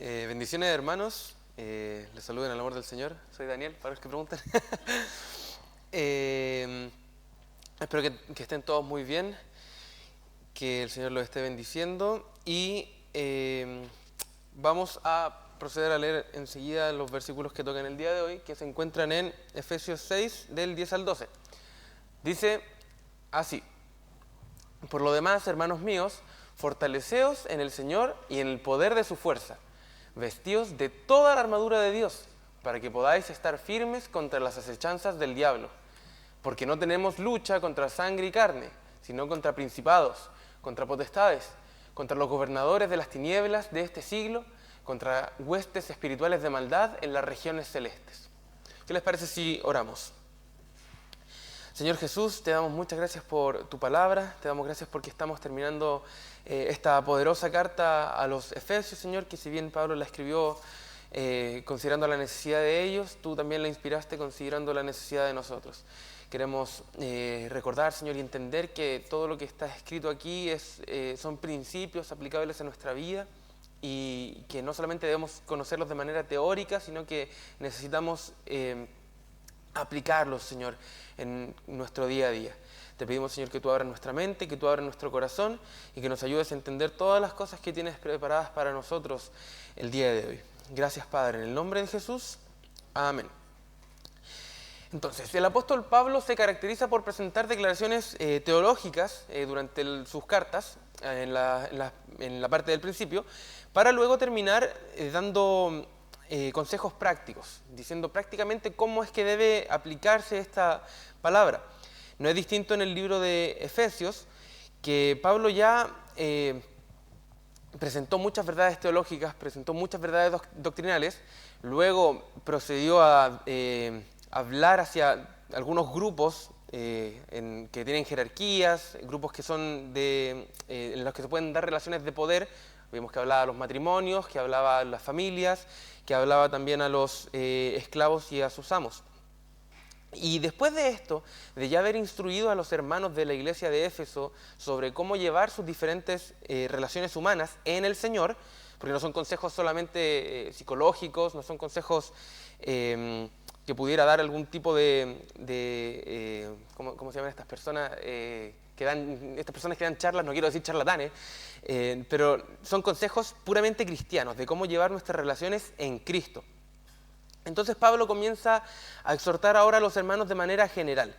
Bendiciones, hermanos. Les saludo en el amor del Señor. Soy Daniel, para los que preguntan. Espero que estén todos muy bien, que el Señor los esté bendiciendo y vamos a proceder a leer enseguida los versículos que tocan el día de hoy, que se encuentran en Efesios 6, del 10 al 12. Dice así: por lo demás, hermanos míos, fortaleceos en el Señor y en el poder de su fuerza. Vestíos de toda la armadura de Dios, para que podáis estar firmes contra las acechanzas del diablo. Porque no tenemos lucha contra sangre y carne, sino contra principados, contra potestades, contra los gobernadores de las tinieblas de este siglo, contra huestes espirituales de maldad en las regiones celestes. ¿Qué les parece si oramos? Señor Jesús, te damos muchas gracias por tu palabra, te damos gracias porque estamos terminando esta poderosa carta a los Efesios, Señor, que si bien Pablo la escribió considerando la necesidad de ellos, tú también la inspiraste considerando la necesidad de nosotros. Queremos recordar, Señor, y entender que todo lo que está escrito aquí son principios aplicables a nuestra vida y que no solamente debemos conocerlos de manera teórica, sino que necesitamos aplicarlos, Señor, en nuestro día a día. Te pedimos, Señor, que tú abras nuestra mente, que tú abras nuestro corazón y que nos ayudes a entender todas las cosas que tienes preparadas para nosotros el día de hoy. Gracias, Padre, en el nombre de Jesús. Amén. Entonces, el apóstol Pablo se caracteriza por presentar declaraciones teológicas durante sus cartas, en la parte del principio, para luego terminar dando consejos prácticos, diciendo prácticamente cómo es que debe aplicarse esta palabra. No es distinto en el libro de Efesios, que Pablo ya presentó muchas verdades teológicas, presentó muchas verdades doctrinales, luego procedió a hablar hacia algunos grupos que tienen jerarquías, grupos que son en los que se pueden dar relaciones de poder. Vimos que hablaba a los matrimonios, que hablaba a las familias, que hablaba también a los esclavos y a sus amos. Y después de esto, de ya haber instruido a los hermanos de la iglesia de Éfeso sobre cómo llevar sus diferentes relaciones humanas en el Señor, porque no son consejos solamente psicológicos, no son consejos que pudiera dar algún tipo ¿cómo se llaman estas personas? Estas personas que dan charlas, no quiero decir charlatanes, pero son consejos puramente cristianos de cómo llevar nuestras relaciones en Cristo. Entonces Pablo comienza a exhortar ahora a los hermanos de manera general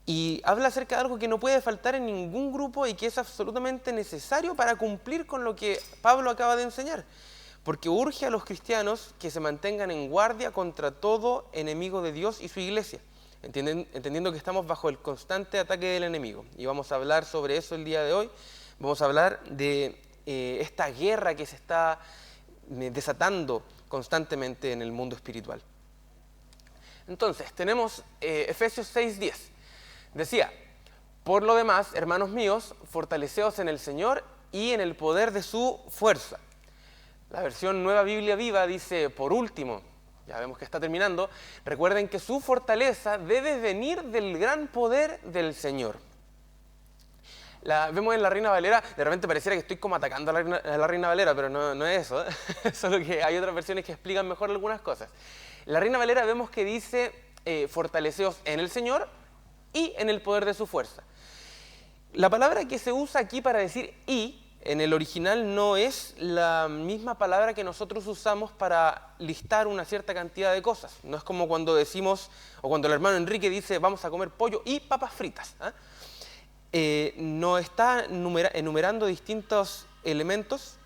y habla acerca de algo que no puede faltar en ningún grupo y que es absolutamente necesario para cumplir con lo que Pablo acaba de enseñar, porque urge a los cristianos que se mantengan en guardia contra todo enemigo de Dios y su iglesia, entendiendo que estamos bajo el constante ataque del enemigo. Y vamos a hablar sobre eso el día de hoy. Vamos a hablar de esta guerra que se está desatando constantemente en el mundo espiritual. Entonces, tenemos Efesios 6:10. Decía: por lo demás, hermanos míos, fortaleceos en el Señor y en el poder de su fuerza. La versión Nueva Biblia Viva dice: por último, ya vemos que está terminando, recuerden que su fortaleza debe venir del gran poder del Señor. Vemos en la Reina Valera, de repente pareciera que estoy como atacando a la Reina Valera, pero no es eso, solo que hay otras versiones que explican mejor algunas cosas. En la Reina Valera vemos que dice: fortaleceos en el Señor y en el poder de su fuerza. La palabra que se usa aquí para decir "y" en el original no es la misma palabra que nosotros usamos para listar una cierta cantidad de cosas. No es como cuando decimos, o cuando el hermano Enrique dice: vamos a comer pollo y papas fritas, no está enumerando distintos elementos,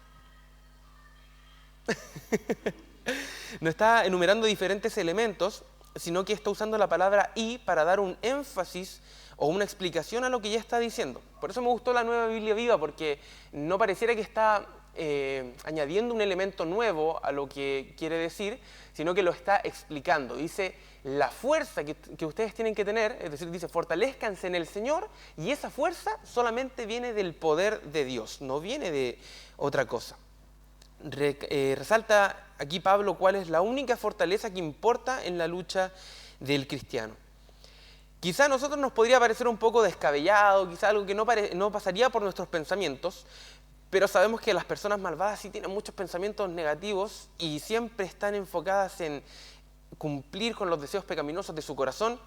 no está enumerando diferentes elementos, sino que está usando la palabra "y" para dar un énfasis o una explicación a lo que ya está diciendo. Por eso me gustó la Nueva Biblia Viva, porque no pareciera que está añadiendo un elemento nuevo a lo que quiere decir, sino que lo está explicando. Dice: la fuerza que ustedes tienen que tener, es decir, dice: fortalezcanse en el Señor, y esa fuerza solamente viene del poder de Dios, no viene de otra cosa. Resalta aquí Pablo cuál es la única fortaleza que importa en la lucha del cristiano. Quizá a nosotros nos podría parecer un poco descabellado, quizá algo que no pasaría por nuestros pensamientos, pero sabemos que las personas malvadas sí tienen muchos pensamientos negativos y siempre están enfocadas en cumplir con los deseos pecaminosos de su corazón.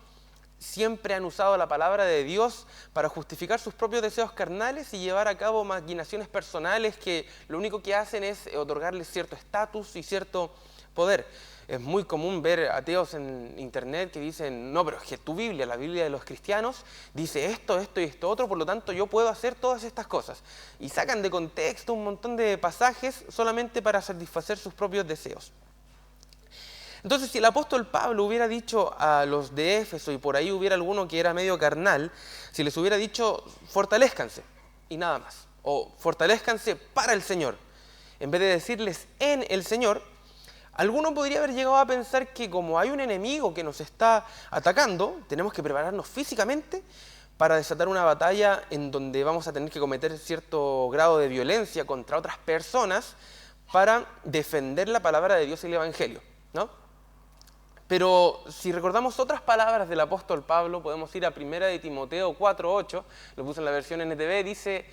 Siempre han usado la palabra de Dios para justificar sus propios deseos carnales y llevar a cabo maquinaciones personales que lo único que hacen es otorgarles cierto estatus y cierto poder. Es muy común ver ateos en internet que dicen, no, pero es que tu Biblia, la Biblia de los cristianos, dice esto, esto y esto otro, por lo tanto yo puedo hacer todas estas cosas. Y sacan de contexto un montón de pasajes solamente para satisfacer sus propios deseos. Entonces, si el apóstol Pablo hubiera dicho a los de Éfeso, y por ahí hubiera alguno que era medio carnal, si les hubiera dicho, fortalézcanse, y nada más, o fortalézcanse para el Señor, en vez de decirles en el Señor, alguno podría haber llegado a pensar que como hay un enemigo que nos está atacando, tenemos que prepararnos físicamente para desatar una batalla en donde vamos a tener que cometer cierto grado de violencia contra otras personas para defender la palabra de Dios y el Evangelio, ¿no? Pero si recordamos otras palabras del apóstol Pablo, podemos ir a 1 de Timoteo 4:8, lo puse en la versión NTV, dice,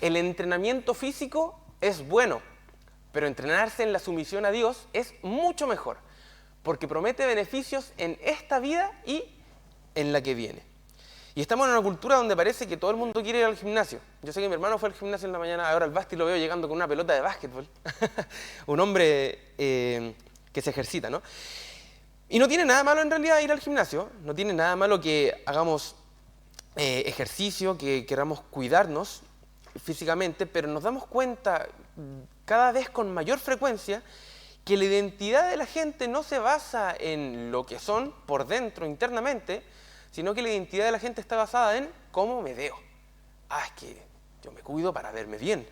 el entrenamiento físico es bueno, pero entrenarse en la sumisión a Dios es mucho mejor, porque promete beneficios en esta vida y en la que viene. Y estamos en una cultura donde parece que todo el mundo quiere ir al gimnasio. Yo sé que mi hermano fue al gimnasio en la mañana, ahora al Basti lo veo llegando con una pelota de básquetbol. Un hombre que se ejercita, ¿no? Y no tiene nada malo en realidad ir al gimnasio, no tiene nada malo que hagamos ejercicio, que queramos cuidarnos físicamente, pero nos damos cuenta cada vez con mayor frecuencia que la identidad de la gente no se basa en lo que son por dentro, internamente, sino que la identidad de la gente está basada en cómo me veo. Ah, es que yo me cuido para verme bien.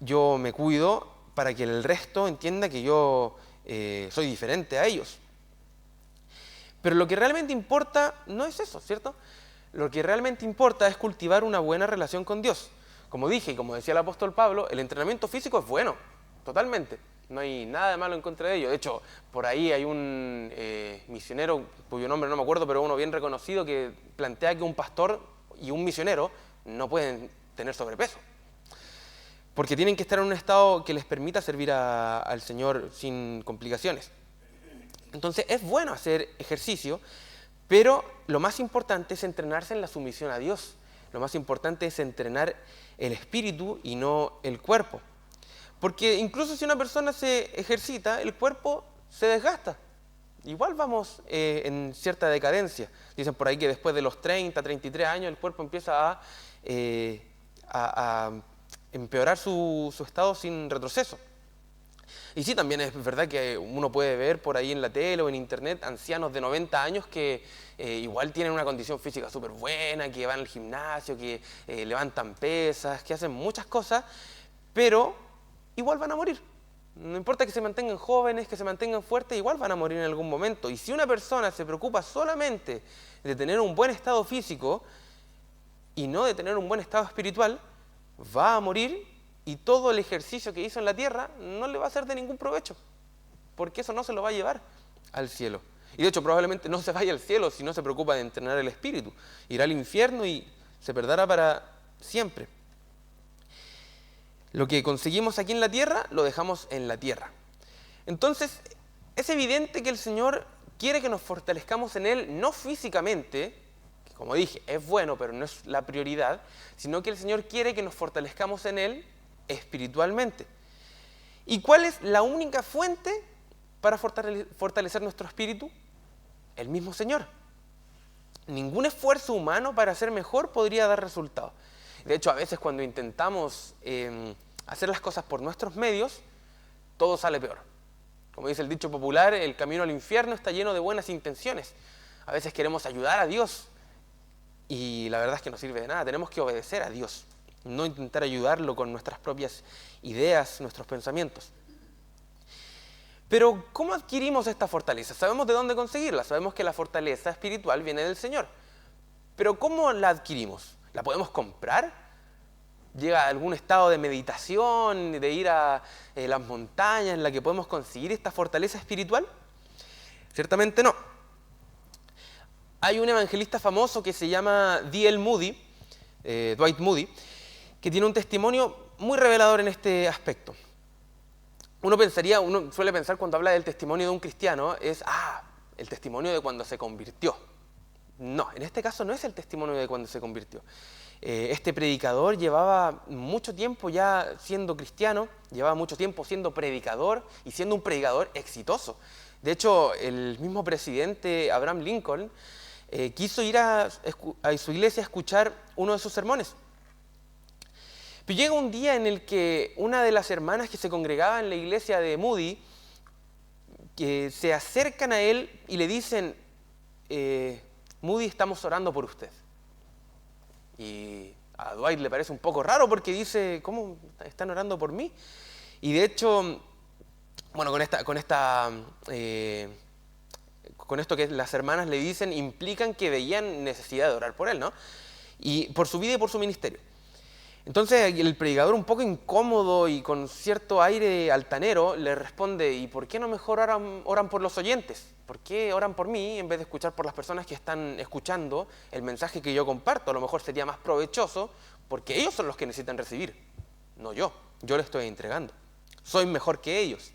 Yo me cuido para que el resto entienda que yo soy diferente a ellos. Pero lo que realmente importa no es eso, ¿cierto? Lo que realmente importa es cultivar una buena relación con Dios. Como dije y como decía el apóstol Pablo, el entrenamiento físico es bueno, totalmente. No hay nada de malo en contra de ello. De hecho, por ahí hay un misionero, cuyo nombre no me acuerdo, pero uno bien reconocido, que plantea que un pastor y un misionero no pueden tener sobrepeso, porque tienen que estar en un estado que les permita servir al Señor sin complicaciones. Entonces es bueno hacer ejercicio, pero lo más importante es entrenarse en la sumisión a Dios. Lo más importante es entrenar el espíritu y no el cuerpo. Porque incluso si una persona se ejercita, el cuerpo se desgasta. Igual vamos en cierta decadencia. Dicen por ahí que después de los 30, 33 años el cuerpo empieza a empeorar su estado sin retroceso. Y sí, también es verdad que uno puede ver por ahí en la tele o en internet ancianos de 90 años que igual tienen una condición física súper buena, que van al gimnasio, que levantan pesas, que hacen muchas cosas, pero igual van a morir. No importa que se mantengan jóvenes, que se mantengan fuertes, igual van a morir en algún momento. Y si una persona se preocupa solamente de tener un buen estado físico y no de tener un buen estado espiritual, va a morir. Y todo el ejercicio que hizo en la tierra no le va a ser de ningún provecho, porque eso no se lo va a llevar al cielo. Y de hecho probablemente no se vaya al cielo si no se preocupa de entrenar el espíritu. Irá al infierno y se perderá para siempre. Lo que conseguimos aquí en la tierra, lo dejamos en la tierra. Entonces, es evidente que el Señor quiere que nos fortalezcamos en Él, no físicamente, que como dije, es bueno, pero no es la prioridad, sino que el Señor quiere que nos fortalezcamos en Él espiritualmente. ¿Y cuál es la única fuente para fortalecer nuestro espíritu? El mismo Señor. Ningún esfuerzo humano para ser mejor podría dar resultado. De hecho, a veces cuando intentamos hacer las cosas por nuestros medios, todo sale peor. Como dice el dicho popular, el camino al infierno está lleno de buenas intenciones. A veces queremos ayudar a Dios y la verdad es que no sirve de nada. Tenemos que obedecer a Dios, no intentar ayudarlo con nuestras propias ideas, nuestros pensamientos. Pero, ¿cómo adquirimos esta fortaleza? Sabemos de dónde conseguirla, sabemos que la fortaleza espiritual viene del Señor. Pero, ¿cómo la adquirimos? ¿La podemos comprar? ¿Llega a algún estado de meditación, de ir a las montañas en la que podemos conseguir esta fortaleza espiritual? Ciertamente no. Hay un evangelista famoso que se llama D.L. Moody, Dwight Moody, que tiene un testimonio muy revelador en este aspecto. Uno suele pensar cuando habla del testimonio de un cristiano, es, el testimonio de cuando se convirtió. No, en este caso no es el testimonio de cuando se convirtió. Este predicador llevaba mucho tiempo ya siendo cristiano, llevaba mucho tiempo siendo predicador y siendo un predicador exitoso. De hecho, el mismo presidente Abraham Lincoln quiso ir a su iglesia a escuchar uno de sus sermones. Pero llega un día en el que una de las hermanas que se congregaba en la iglesia de Moody, que se acercan a él y le dicen, Moody, estamos orando por usted. Y a Dwight le parece un poco raro porque dice, ¿cómo están orando por mí? Y de hecho, bueno, con esto que las hermanas le dicen, implican que veían necesidad de orar por él, ¿no? Y por su vida y por su ministerio. Entonces el predicador, un poco incómodo y con cierto aire altanero, le responde, ¿y por qué no mejor oran por los oyentes? ¿Por qué oran por mí en vez de escuchar por las personas que están escuchando el mensaje que yo comparto? A lo mejor sería más provechoso porque ellos son los que necesitan recibir, no yo. Yo les estoy entregando. Soy mejor que ellos.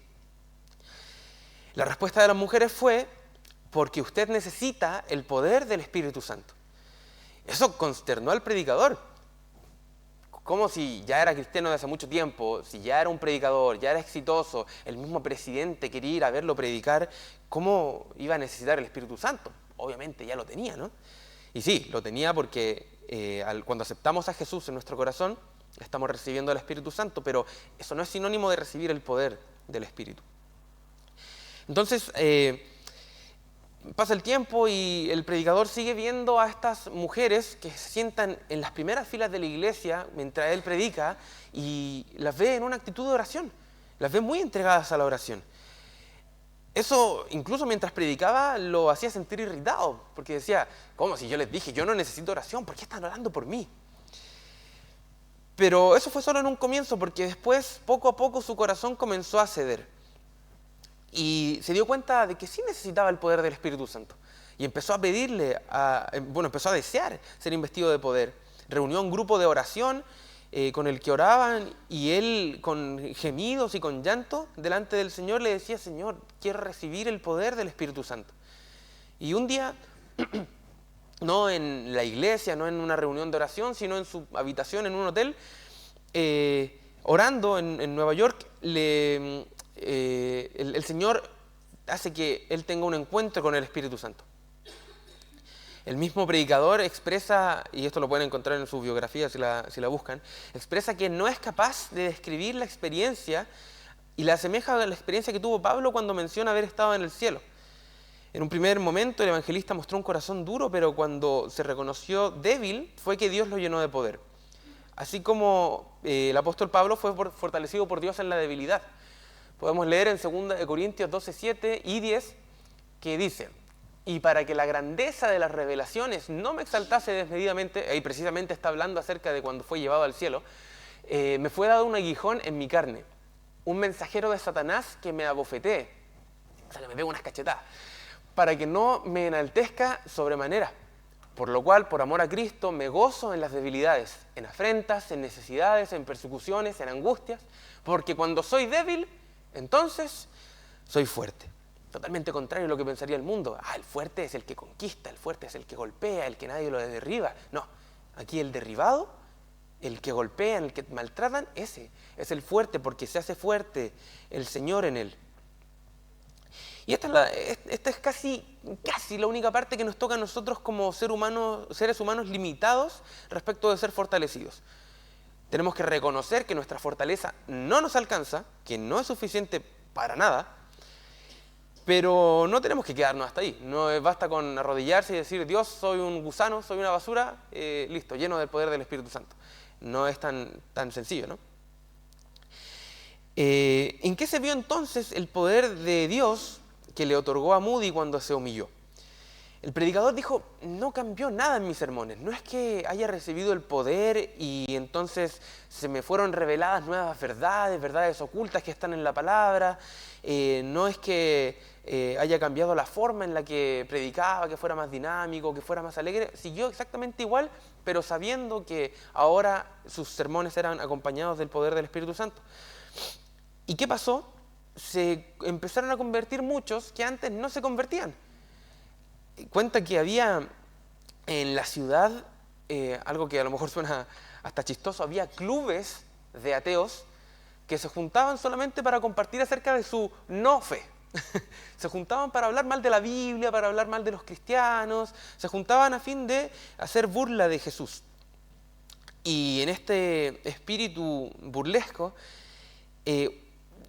La respuesta de las mujeres fue, porque usted necesita el poder del Espíritu Santo. Eso consternó al predicador. Como si ya era cristiano de hace mucho tiempo, si ya era un predicador, ya era exitoso, el mismo presidente quería ir a verlo predicar, ¿cómo iba a necesitar el Espíritu Santo? Obviamente ya lo tenía, ¿no? Y sí, lo tenía porque cuando aceptamos a Jesús en nuestro corazón, estamos recibiendo el Espíritu Santo, pero eso no es sinónimo de recibir el poder del Espíritu. Entonces, pasa el tiempo y el predicador sigue viendo a estas mujeres que se sientan en las primeras filas de la iglesia mientras él predica y las ve en una actitud de oración, las ve muy entregadas a la oración. Eso, incluso mientras predicaba, lo hacía sentir irritado, porque decía, ¿cómo? Si yo les dije, yo no necesito oración, ¿por qué están orando por mí? Pero eso fue solo en un comienzo, porque después, poco a poco, su corazón comenzó a ceder. Y se dio cuenta de que sí necesitaba el poder del Espíritu Santo. Y empezó a pedirle, empezó a desear ser investido de poder. Reunió un grupo de oración con el que oraban y él con gemidos y con llanto delante del Señor le decía, Señor, quiero recibir el poder del Espíritu Santo. Y un día, no en la iglesia, no en una reunión de oración, sino en su habitación en un hotel, orando en Nueva York, el Señor hace que él tenga un encuentro con el Espíritu Santo. El mismo predicador expresa, y esto lo pueden encontrar en su biografía si la buscan, expresa que no es capaz de describir la experiencia y la asemeja a la experiencia que tuvo Pablo cuando menciona haber estado en el cielo. En un primer momento el evangelista mostró un corazón duro, pero cuando se reconoció débil fue que Dios lo llenó de poder. Así como el apóstol Pablo fue fortalecido por Dios en la debilidad. Podemos leer en 2 Corintios 12, 7 y 10 que dice, y para que la grandeza de las revelaciones no me exaltase desmedidamente, ahí precisamente está hablando acerca de cuando fue llevado al cielo, me fue dado un aguijón en mi carne, un mensajero de Satanás que me abofetee, o sea, que me pegue unas cachetadas, para que no me enaltezca sobremanera. Por lo cual, por amor a Cristo, me gozo en las debilidades, en afrentas, en necesidades, en persecuciones, en angustias, porque cuando soy débil, entonces soy fuerte. Totalmente contrario a lo que pensaría el mundo. El fuerte es el que conquista, el fuerte es el que golpea, el que nadie lo derriba. No, aquí el derribado, el que golpean, el que maltratan, ese es el fuerte porque se hace fuerte el Señor en él. Y esta es casi la única parte que nos toca a nosotros como seres humanos limitados respecto de ser fortalecidos. Tenemos que reconocer que nuestra fortaleza no nos alcanza, que no es suficiente para nada, pero no tenemos que quedarnos hasta ahí. No basta con arrodillarse y decir, Dios, soy un gusano, soy una basura, listo, lleno del poder del Espíritu Santo. No es tan sencillo, ¿no? ¿En qué se vio entonces el poder de Dios que le otorgó a Moody cuando se humilló? El predicador dijo, no cambió nada en mis sermones. No es que haya recibido el poder y entonces se me fueron reveladas nuevas verdades, verdades ocultas que están en la palabra. No es que haya cambiado la forma en la que predicaba, que fuera más dinámico, que fuera más alegre. Siguió exactamente igual, pero sabiendo que ahora sus sermones eran acompañados del poder del Espíritu Santo. ¿Y qué pasó? Se empezaron a convertir muchos que antes no se convertían. Cuenta que había en la ciudad, algo que a lo mejor suena hasta chistoso, había clubes de ateos que se juntaban solamente para compartir acerca de su no fe. Se juntaban para hablar mal de la Biblia, para hablar mal de los cristianos, se juntaban a fin de hacer burla de Jesús. Y en este espíritu burlesco,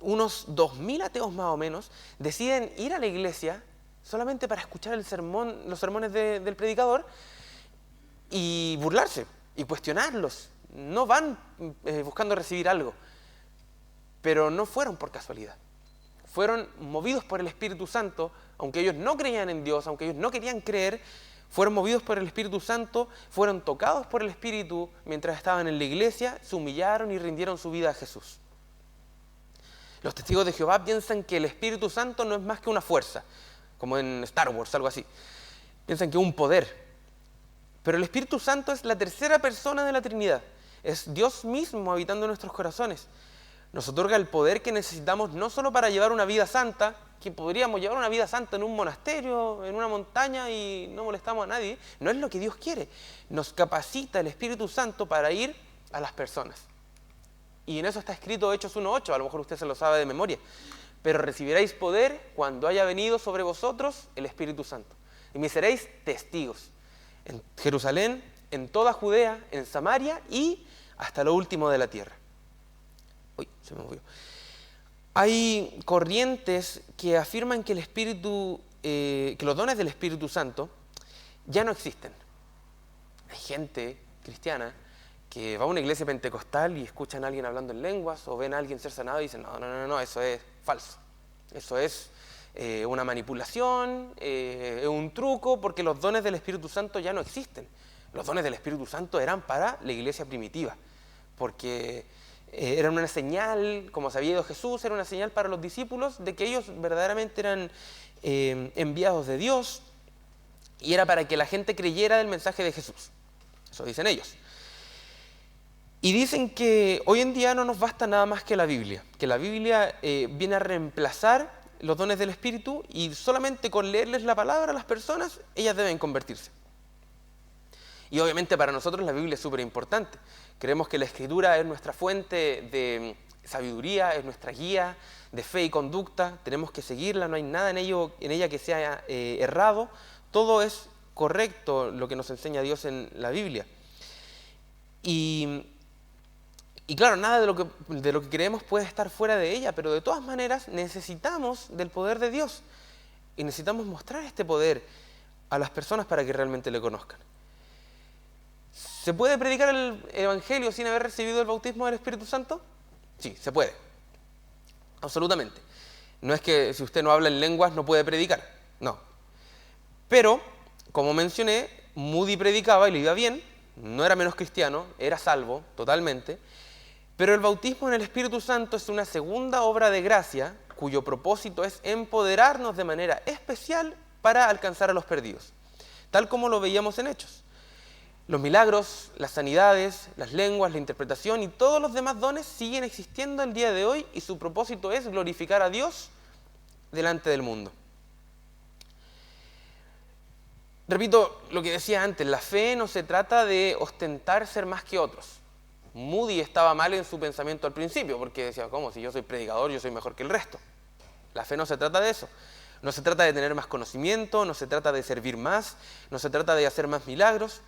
unos 2000 ateos más o menos deciden ir a la iglesia solamente para escuchar los sermones del predicador y burlarse y cuestionarlos. No van buscando recibir algo, pero no fueron por casualidad. Fueron movidos por el Espíritu Santo, aunque ellos no creían en Dios, aunque ellos no querían creer, fueron movidos por el Espíritu Santo, fueron tocados por el Espíritu mientras estaban en la iglesia, se humillaron y rindieron su vida a Jesús. Los testigos de Jehová piensan que el Espíritu Santo no es más que una fuerza, como en Star Wars, algo así. Piensan que es un poder. Pero el Espíritu Santo es la tercera persona de la Trinidad. Es Dios mismo habitando en nuestros corazones. Nos otorga el poder que necesitamos no solo para llevar una vida santa, que podríamos llevar una vida santa en un monasterio, en una montaña y no molestamos a nadie. No es lo que Dios quiere. Nos capacita el Espíritu Santo para ir a las personas. Y en eso está escrito Hechos 1:8, a lo mejor usted se lo sabe de memoria. Pero recibiréis poder cuando haya venido sobre vosotros el Espíritu Santo. Y me seréis testigos en Jerusalén, en toda Judea, en Samaria y hasta lo último de la tierra. Uy, se me movió. Hay corrientes que afirman que que los dones del Espíritu Santo ya no existen. Hay gente cristiana que va a una iglesia pentecostal y escuchan a alguien hablando en lenguas o ven a alguien ser sanado y dicen, no, eso es falso. Eso es una manipulación, es un truco, porque los dones del Espíritu Santo ya no existen. Los dones del Espíritu Santo eran para la iglesia primitiva, porque eran una señal, como se había ido Jesús, era una señal para los discípulos de que ellos verdaderamente eran enviados de Dios y era para que la gente creyera del mensaje de Jesús. Eso dicen ellos. Y dicen que hoy en día no nos basta nada más que la Biblia viene a reemplazar los dones del Espíritu y solamente con leerles la palabra a las personas, ellas deben convertirse. Y obviamente para nosotros la Biblia es súper importante. Creemos que la Escritura es nuestra fuente de sabiduría, es nuestra guía de fe y conducta. Tenemos que seguirla, no hay nada en ella que sea errado. Todo es correcto lo que nos enseña Dios en la Biblia. Y claro, nada de lo que creemos puede estar fuera de ella, pero de todas maneras necesitamos del poder de Dios. Y necesitamos mostrar este poder a las personas para que realmente le conozcan. ¿Se puede predicar el Evangelio sin haber recibido el bautismo del Espíritu Santo? Sí, se puede. Absolutamente. No es que si usted no habla en lenguas no puede predicar. No. Pero, como mencioné, Moody predicaba y le iba bien. No era menos cristiano, era salvo totalmente. Pero el bautismo en el Espíritu Santo es una segunda obra de gracia cuyo propósito es empoderarnos de manera especial para alcanzar a los perdidos, tal como lo veíamos en Hechos. Los milagros, las sanidades, las lenguas, la interpretación y todos los demás dones siguen existiendo el día de hoy y su propósito es glorificar a Dios delante del mundo. Repito lo que decía antes, la fe no se trata de ostentar ser más que otros. Moody estaba mal en su pensamiento al principio, porque decía, ¿cómo? Si yo soy predicador, yo soy mejor que el resto. La fe no se trata de eso. No se trata de tener más conocimiento, no se trata de servir más, no se trata de hacer más milagros.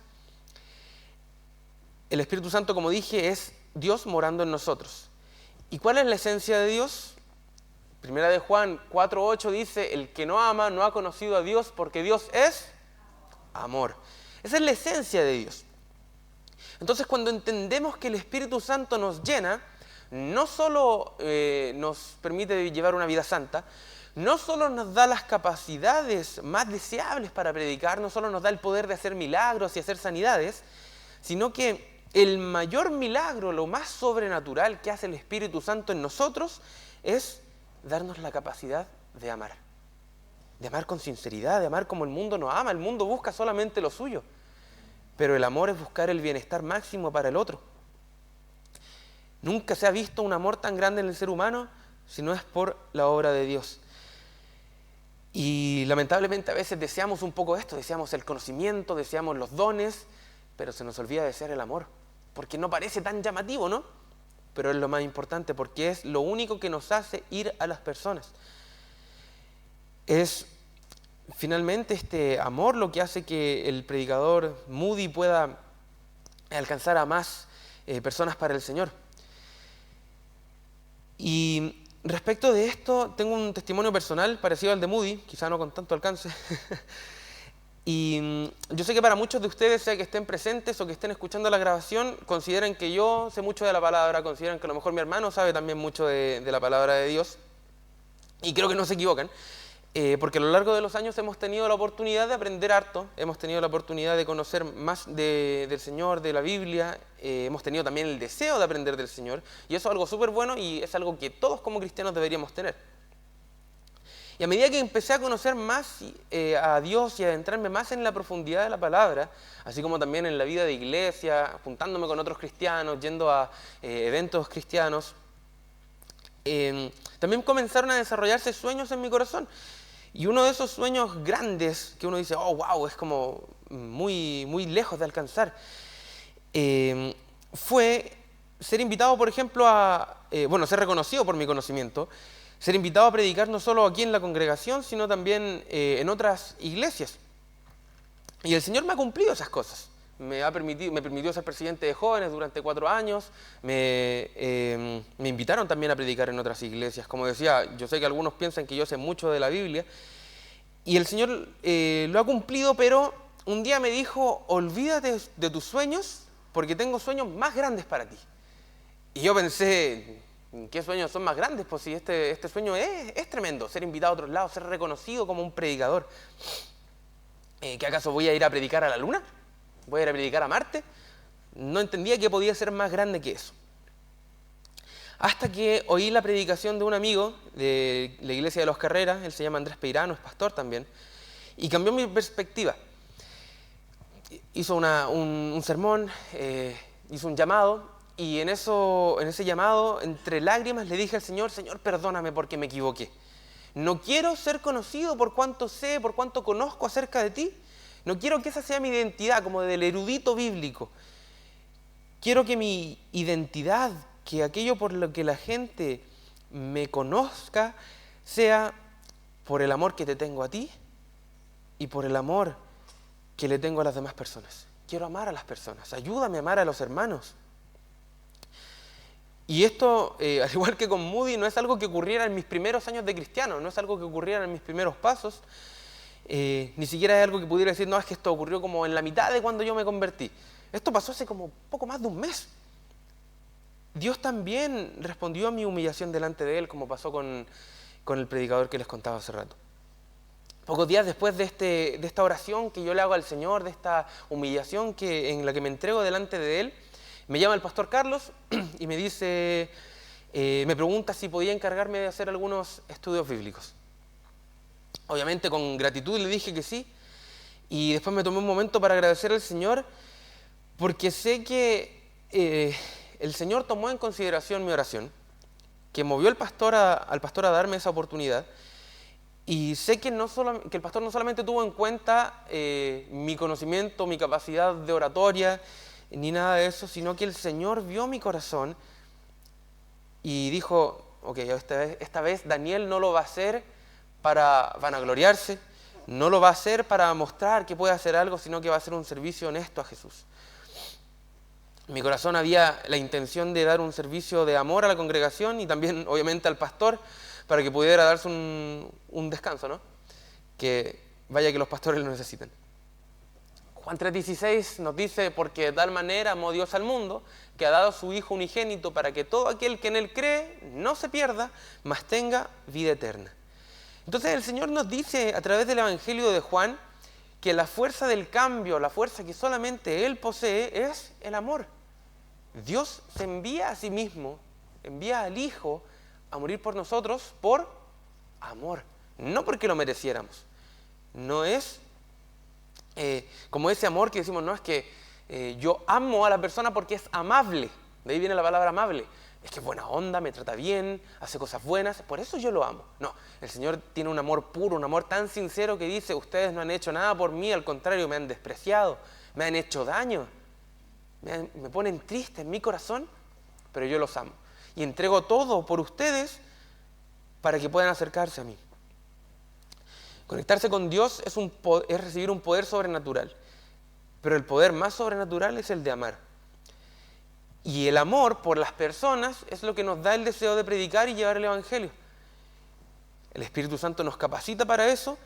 El Espíritu Santo, como dije, es Dios morando en nosotros. ¿Y cuál es la esencia de Dios? Primera de Juan 4:8 dice, el que no ama no ha conocido a Dios porque Dios es amor. Esa es la esencia de Dios. Entonces, cuando entendemos que el Espíritu Santo nos llena, no solo nos permite llevar una vida santa, no solo nos da las capacidades más deseables para predicar, no solo nos da el poder de hacer milagros y hacer sanidades, sino que el mayor milagro, lo más sobrenatural que hace el Espíritu Santo en nosotros es darnos la capacidad de amar con sinceridad, de amar como el mundo nos ama. El mundo busca solamente lo suyo, pero el amor es buscar el bienestar máximo para el otro. Nunca se ha visto un amor tan grande en el ser humano si no es por la obra de Dios. Y lamentablemente a veces deseamos un poco esto, deseamos el conocimiento, deseamos los dones, pero se nos olvida desear el amor, porque no parece tan llamativo, ¿no? Pero es lo más importante, porque es lo único que nos hace ir a las personas. Es finalmente este amor lo que hace que el predicador Moody pueda alcanzar a más personas para el Señor. Y respecto de esto, tengo un testimonio personal parecido al de Moody, quizá no con tanto alcance. Y yo sé que para muchos de ustedes, sea que estén presentes o que estén escuchando la grabación, consideran que yo sé mucho de la palabra, consideran que a lo mejor mi hermano sabe también mucho de la palabra de Dios. Y creo que no se equivocan. Porque a lo largo de los años hemos tenido la oportunidad de aprender harto, hemos tenido la oportunidad de conocer más del Señor, de la Biblia, hemos tenido también el deseo de aprender del Señor, y eso es algo súper bueno y es algo que todos como cristianos deberíamos tener. Y a medida que empecé a conocer más a Dios y a adentrarme más en la profundidad de la palabra, así como también en la vida de iglesia, juntándome con otros cristianos, yendo a eventos cristianos, también comenzaron a desarrollarse sueños en mi corazón. Y uno de esos sueños grandes que uno dice, oh, wow, es como muy, muy lejos de alcanzar, fue ser invitado, por ejemplo, ser reconocido por mi conocimiento, ser invitado a predicar no solo aquí en la congregación, sino también en otras iglesias. Y el Señor me ha cumplido esas cosas. Me permitió ser presidente de jóvenes durante 4 años, me invitaron también a predicar en otras iglesias. Como decía, yo sé que algunos piensan que yo sé mucho de la Biblia, y el Señor lo ha cumplido, pero un día me dijo, olvídate de tus sueños, porque tengo sueños más grandes para ti. Y yo pensé, ¿qué sueños son más grandes? Pues si este sueño es tremendo, ser invitado a otros lados, ser reconocido como un predicador. ¿Qué acaso voy a ir a predicar a la luna? ¿Voy a ir a predicar a Marte? No entendía que podía ser más grande que eso. Hasta que oí la predicación de un amigo de la iglesia de Los Carreras, él se llama Andrés Peirano, es pastor también, y cambió mi perspectiva. Hizo un sermón, hizo un llamado, y en ese llamado, entre lágrimas, le dije al Señor, Señor, perdóname porque me equivoqué. No quiero ser conocido por cuánto sé, por cuánto conozco acerca de ti. No quiero que esa sea mi identidad, como del erudito bíblico. Quiero que mi identidad, que aquello por lo que la gente me conozca, sea por el amor que te tengo a ti y por el amor que le tengo a las demás personas. Quiero amar a las personas, ayúdame a amar a los hermanos. Y esto, al igual que con Moody, no es algo que ocurriera en mis primeros años de cristiano, no es algo que ocurriera en mis primeros pasos, ni siquiera es algo que pudiera decir, no, es que esto ocurrió como en la mitad de cuando yo me convertí. Esto pasó hace como poco más de un mes. Dios también respondió a mi humillación delante de Él, como pasó con el predicador que les contaba hace rato. Pocos días después de esta oración que yo le hago al Señor, de esta humillación en la que me entrego delante de Él, me llama el pastor Carlos y me dice, me pregunta si podía encargarme de hacer algunos estudios bíblicos. Obviamente con gratitud le dije que sí, y después me tomé un momento para agradecer al Señor, porque sé que el Señor tomó en consideración mi oración, que movió al pastor a darme esa oportunidad, y sé que el pastor no solamente tuvo en cuenta mi conocimiento, mi capacidad de oratoria, ni nada de eso, sino que el Señor vio mi corazón y dijo, ok, esta vez Daniel no lo va a hacer para vanagloriarse, no lo va a hacer para mostrar que puede hacer algo, sino que va a hacer un servicio honesto a Jesús. En mi corazón había la intención de dar un servicio de amor a la congregación y también, obviamente, al pastor, para que pudiera darse un descanso, ¿no? Que vaya que los pastores lo necesitan. Juan 3:16 nos dice, porque de tal manera amó Dios al mundo, que ha dado a su Hijo unigénito para que todo aquel que en Él cree no se pierda, mas tenga vida eterna. Entonces el Señor nos dice a través del Evangelio de Juan que la fuerza del cambio, la fuerza que solamente Él posee es el amor. Dios se envía a sí mismo, envía al Hijo a morir por nosotros por amor, no porque lo mereciéramos. No es como ese amor que decimos, no, es que yo amo a la persona porque es amable. De ahí viene la palabra amable. Es que es buena onda, me trata bien, hace cosas buenas, por eso yo lo amo. No, el Señor tiene un amor puro, un amor tan sincero que dice, ustedes no han hecho nada por mí, al contrario, me han despreciado, me han hecho daño, me ponen triste en mi corazón, pero yo los amo. Y entrego todo por ustedes para que puedan acercarse a mí. Conectarse con Dios es recibir un poder sobrenatural, pero el poder más sobrenatural es el de amar. Y el amor por las personas es lo que nos da el deseo de predicar y llevar el Evangelio. El Espíritu Santo nos capacita para eso,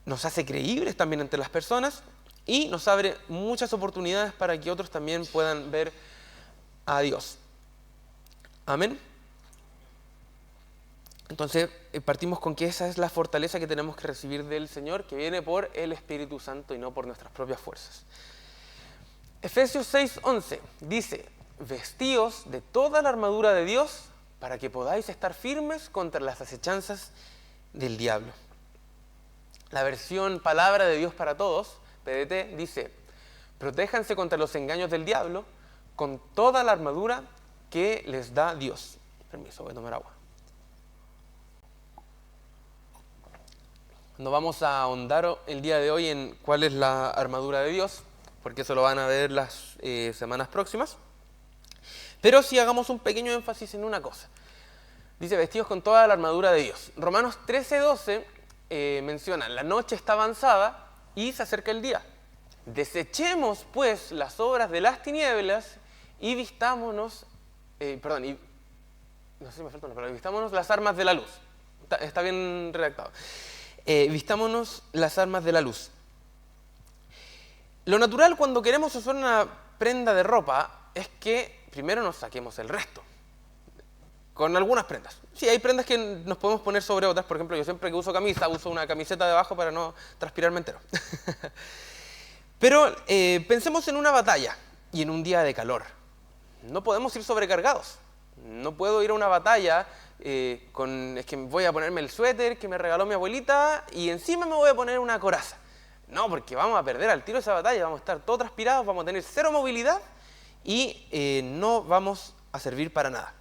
nos hace creíbles también ante las personas y nos abre muchas oportunidades para que otros también puedan ver a Dios. Amén. Entonces partimos con que esa es la fortaleza que tenemos que recibir del Señor, que viene por el Espíritu Santo y no por nuestras propias fuerzas. Efesios 6:11 dice, vestíos de toda la armadura de Dios para que podáis estar firmes contra las acechanzas del diablo. La versión Palabra de Dios para Todos, PDT, dice, protéjanse contra los engaños del diablo con toda la armadura que les da Dios. Permiso, voy a tomar agua. No vamos a ahondar el día de hoy en cuál es la armadura de Dios, porque eso lo van a ver las semanas próximas. Pero sí hagamos un pequeño énfasis en una cosa. Dice, vestidos con toda la armadura de Dios. Romanos 13:12 menciona, la noche está avanzada y se acerca el día. Desechemos pues las obras de las tinieblas y vistámonos, no sé si me falta una palabra, vistámonos las armas de la luz. Está bien redactado. Vistámonos las armas de la luz. Lo natural cuando queremos usar una prenda de ropa es que primero nos saquemos el resto. Con algunas prendas. Sí, hay prendas que nos podemos poner sobre otras. Por ejemplo, yo siempre que uso camisa, uso una camiseta debajo para no transpirarme entero. Pero pensemos en una batalla y en un día de calor. No podemos ir sobrecargados. No puedo ir a una batalla es que voy a ponerme el suéter que me regaló mi abuelita y encima me voy a poner una coraza. No, porque vamos a perder al tiro esa batalla, vamos a estar todos transpirados, vamos a tener cero movilidad y no vamos a servir para nada.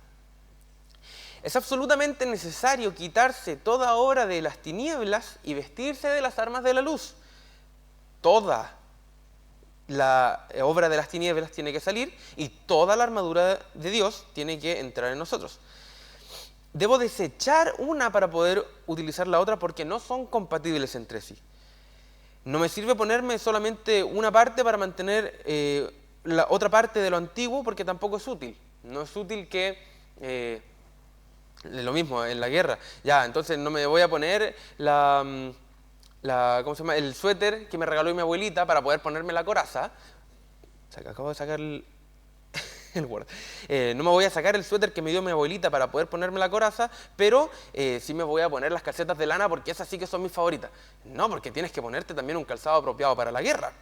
Es absolutamente necesario quitarse toda obra de las tinieblas y vestirse de las armas de la luz. Toda la obra de las tinieblas tiene que salir y toda la armadura de Dios tiene que entrar en nosotros. Debo desechar una para poder utilizar la otra porque no son compatibles entre sí. No me sirve ponerme solamente una parte para mantener la otra parte de lo antiguo porque tampoco es útil. No es útil que, lo mismo en la guerra, ya, entonces no me voy a poner ¿cómo se llama? El suéter que me regaló mi abuelita para poder ponerme la coraza. Acabo de sacar el Word. No me voy a sacar el suéter que me dio mi abuelita para poder ponerme la coraza, pero sí me voy a poner las calcetas de lana porque esas sí que son mis favoritas. No, porque tienes que ponerte también un calzado apropiado para la guerra.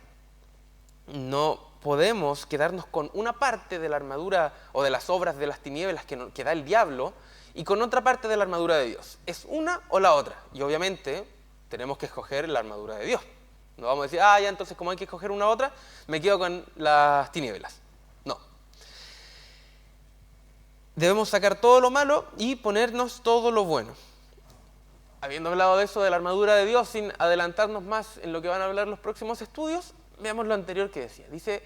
No podemos quedarnos con una parte de la armadura o de las obras de las tinieblas que da el diablo y con otra parte de la armadura de Dios. Es una o la otra. Y obviamente tenemos que escoger la armadura de Dios. No vamos a decir, ya, entonces como hay que escoger una u otra, me quedo con las tinieblas. No. Debemos sacar todo lo malo y ponernos todo lo bueno. Habiendo hablado de eso, de la armadura de Dios, sin adelantarnos más en lo que van a hablar los próximos estudios, veamos lo anterior que decía. Dice,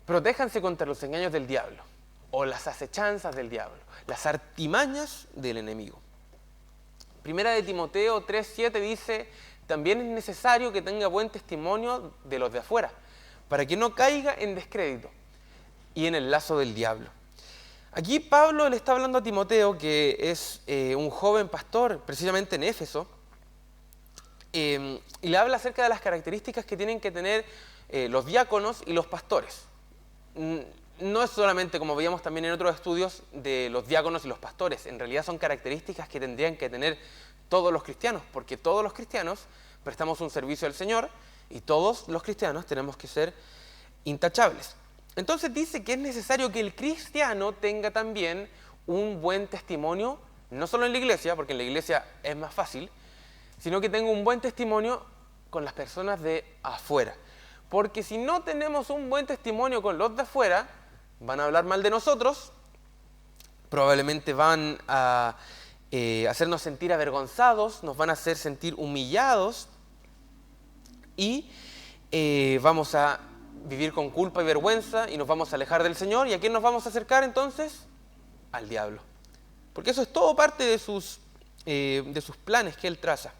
protéjanse contra los engaños del diablo, o las acechanzas del diablo, las artimañas del enemigo. Primera de Timoteo 3:7 dice, también es necesario que tenga buen testimonio de los de afuera, para que no caiga en descrédito y en el lazo del diablo. Aquí Pablo le está hablando a Timoteo, que es un joven pastor, precisamente en Éfeso, y le habla acerca de las características que tienen que tener los diáconos y los pastores. no es solamente, como veíamos también en otros estudios, de los diáconos y los pastores. En realidad son características que tendrían que tener todos los cristianos, porque todos los cristianos prestamos un servicio al Señor y todos los cristianos tenemos que ser intachables. Entonces dice que es necesario que el cristiano tenga también un buen testimonio, no solo en la iglesia, porque en la iglesia es más fácil, sino que tenga un buen testimonio con las personas de afuera. Porque si no tenemos un buen testimonio con los de afuera, van a hablar mal de nosotros, probablemente van a hacernos sentir avergonzados, nos van a hacer sentir humillados y vamos a vivir con culpa y vergüenza y nos vamos a alejar del Señor. ¿Y a quién nos vamos a acercar entonces? Al diablo. Porque eso es todo parte de sus planes que Él traza.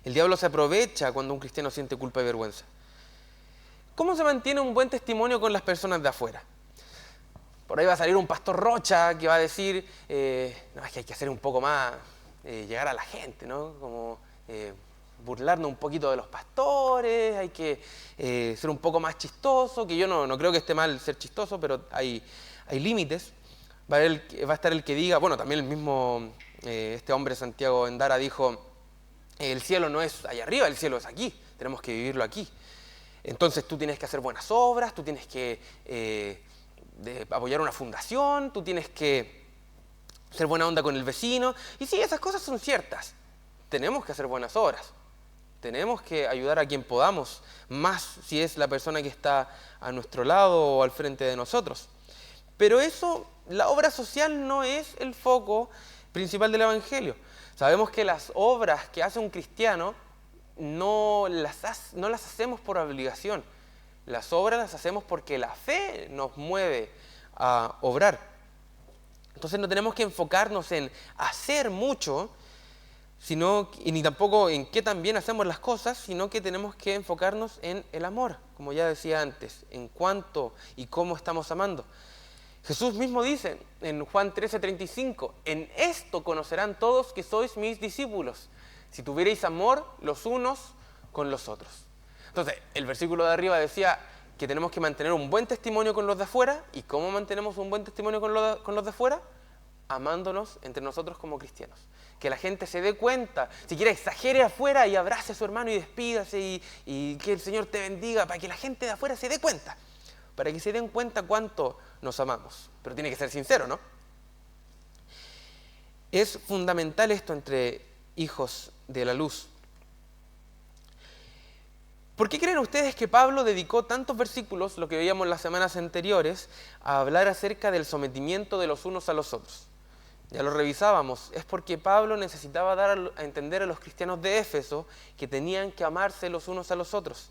El diablo se aprovecha cuando un cristiano siente culpa y vergüenza. ¿Cómo se mantiene un buen testimonio con las personas de afuera? Por ahí va a salir un pastor Rocha que va a decir, no, es que hay que hacer un poco más, llegar a la gente, ¿no? Como burlarnos un poquito de los pastores, hay que ser un poco más chistoso, que yo no creo que esté mal ser chistoso, pero hay límites. Va a estar el que diga, bueno, también el mismo, este hombre Santiago Endara dijo, el cielo no es allá arriba, el cielo es aquí, tenemos que vivirlo aquí. Entonces tú tienes que hacer buenas obras, tú tienes que apoyar una fundación, tú tienes que ser buena onda con el vecino. Y sí, esas cosas son ciertas. Tenemos que hacer buenas obras. Tenemos que ayudar a quien podamos, más si es la persona que está a nuestro lado o al frente de nosotros. Pero eso, la obra social no es el foco principal del Evangelio. Sabemos que las obras que hace un cristiano no las hacemos por obligación. Las obras las hacemos porque la fe nos mueve a obrar. Entonces no tenemos que enfocarnos en hacer mucho, ni tampoco en qué tan bien hacemos las cosas, sino que tenemos que enfocarnos en el amor, como ya decía antes, en cuánto y cómo estamos amando. Jesús mismo dice en Juan 13:35, en esto conocerán todos que sois mis discípulos, si tuvierais amor los unos con los otros. Entonces, el versículo de arriba decía que tenemos que mantener un buen testimonio con los de afuera. ¿Y cómo mantenemos un buen testimonio con los de afuera? Amándonos entre nosotros como cristianos. Que la gente se dé cuenta, siquiera exagere afuera y abrace a su hermano y despídase y que el Señor te bendiga, para que la gente de afuera se dé cuenta. Para que se den cuenta cuánto nos amamos. Pero tiene que ser sincero, ¿no? Es fundamental esto entre hijos de la luz. ¿Por qué creen ustedes que Pablo dedicó tantos versículos, lo que veíamos las semanas anteriores, a hablar acerca del sometimiento de los unos a los otros? Ya lo revisábamos. Es porque Pablo necesitaba dar a entender a los cristianos de Éfeso que tenían que amarse los unos a los otros.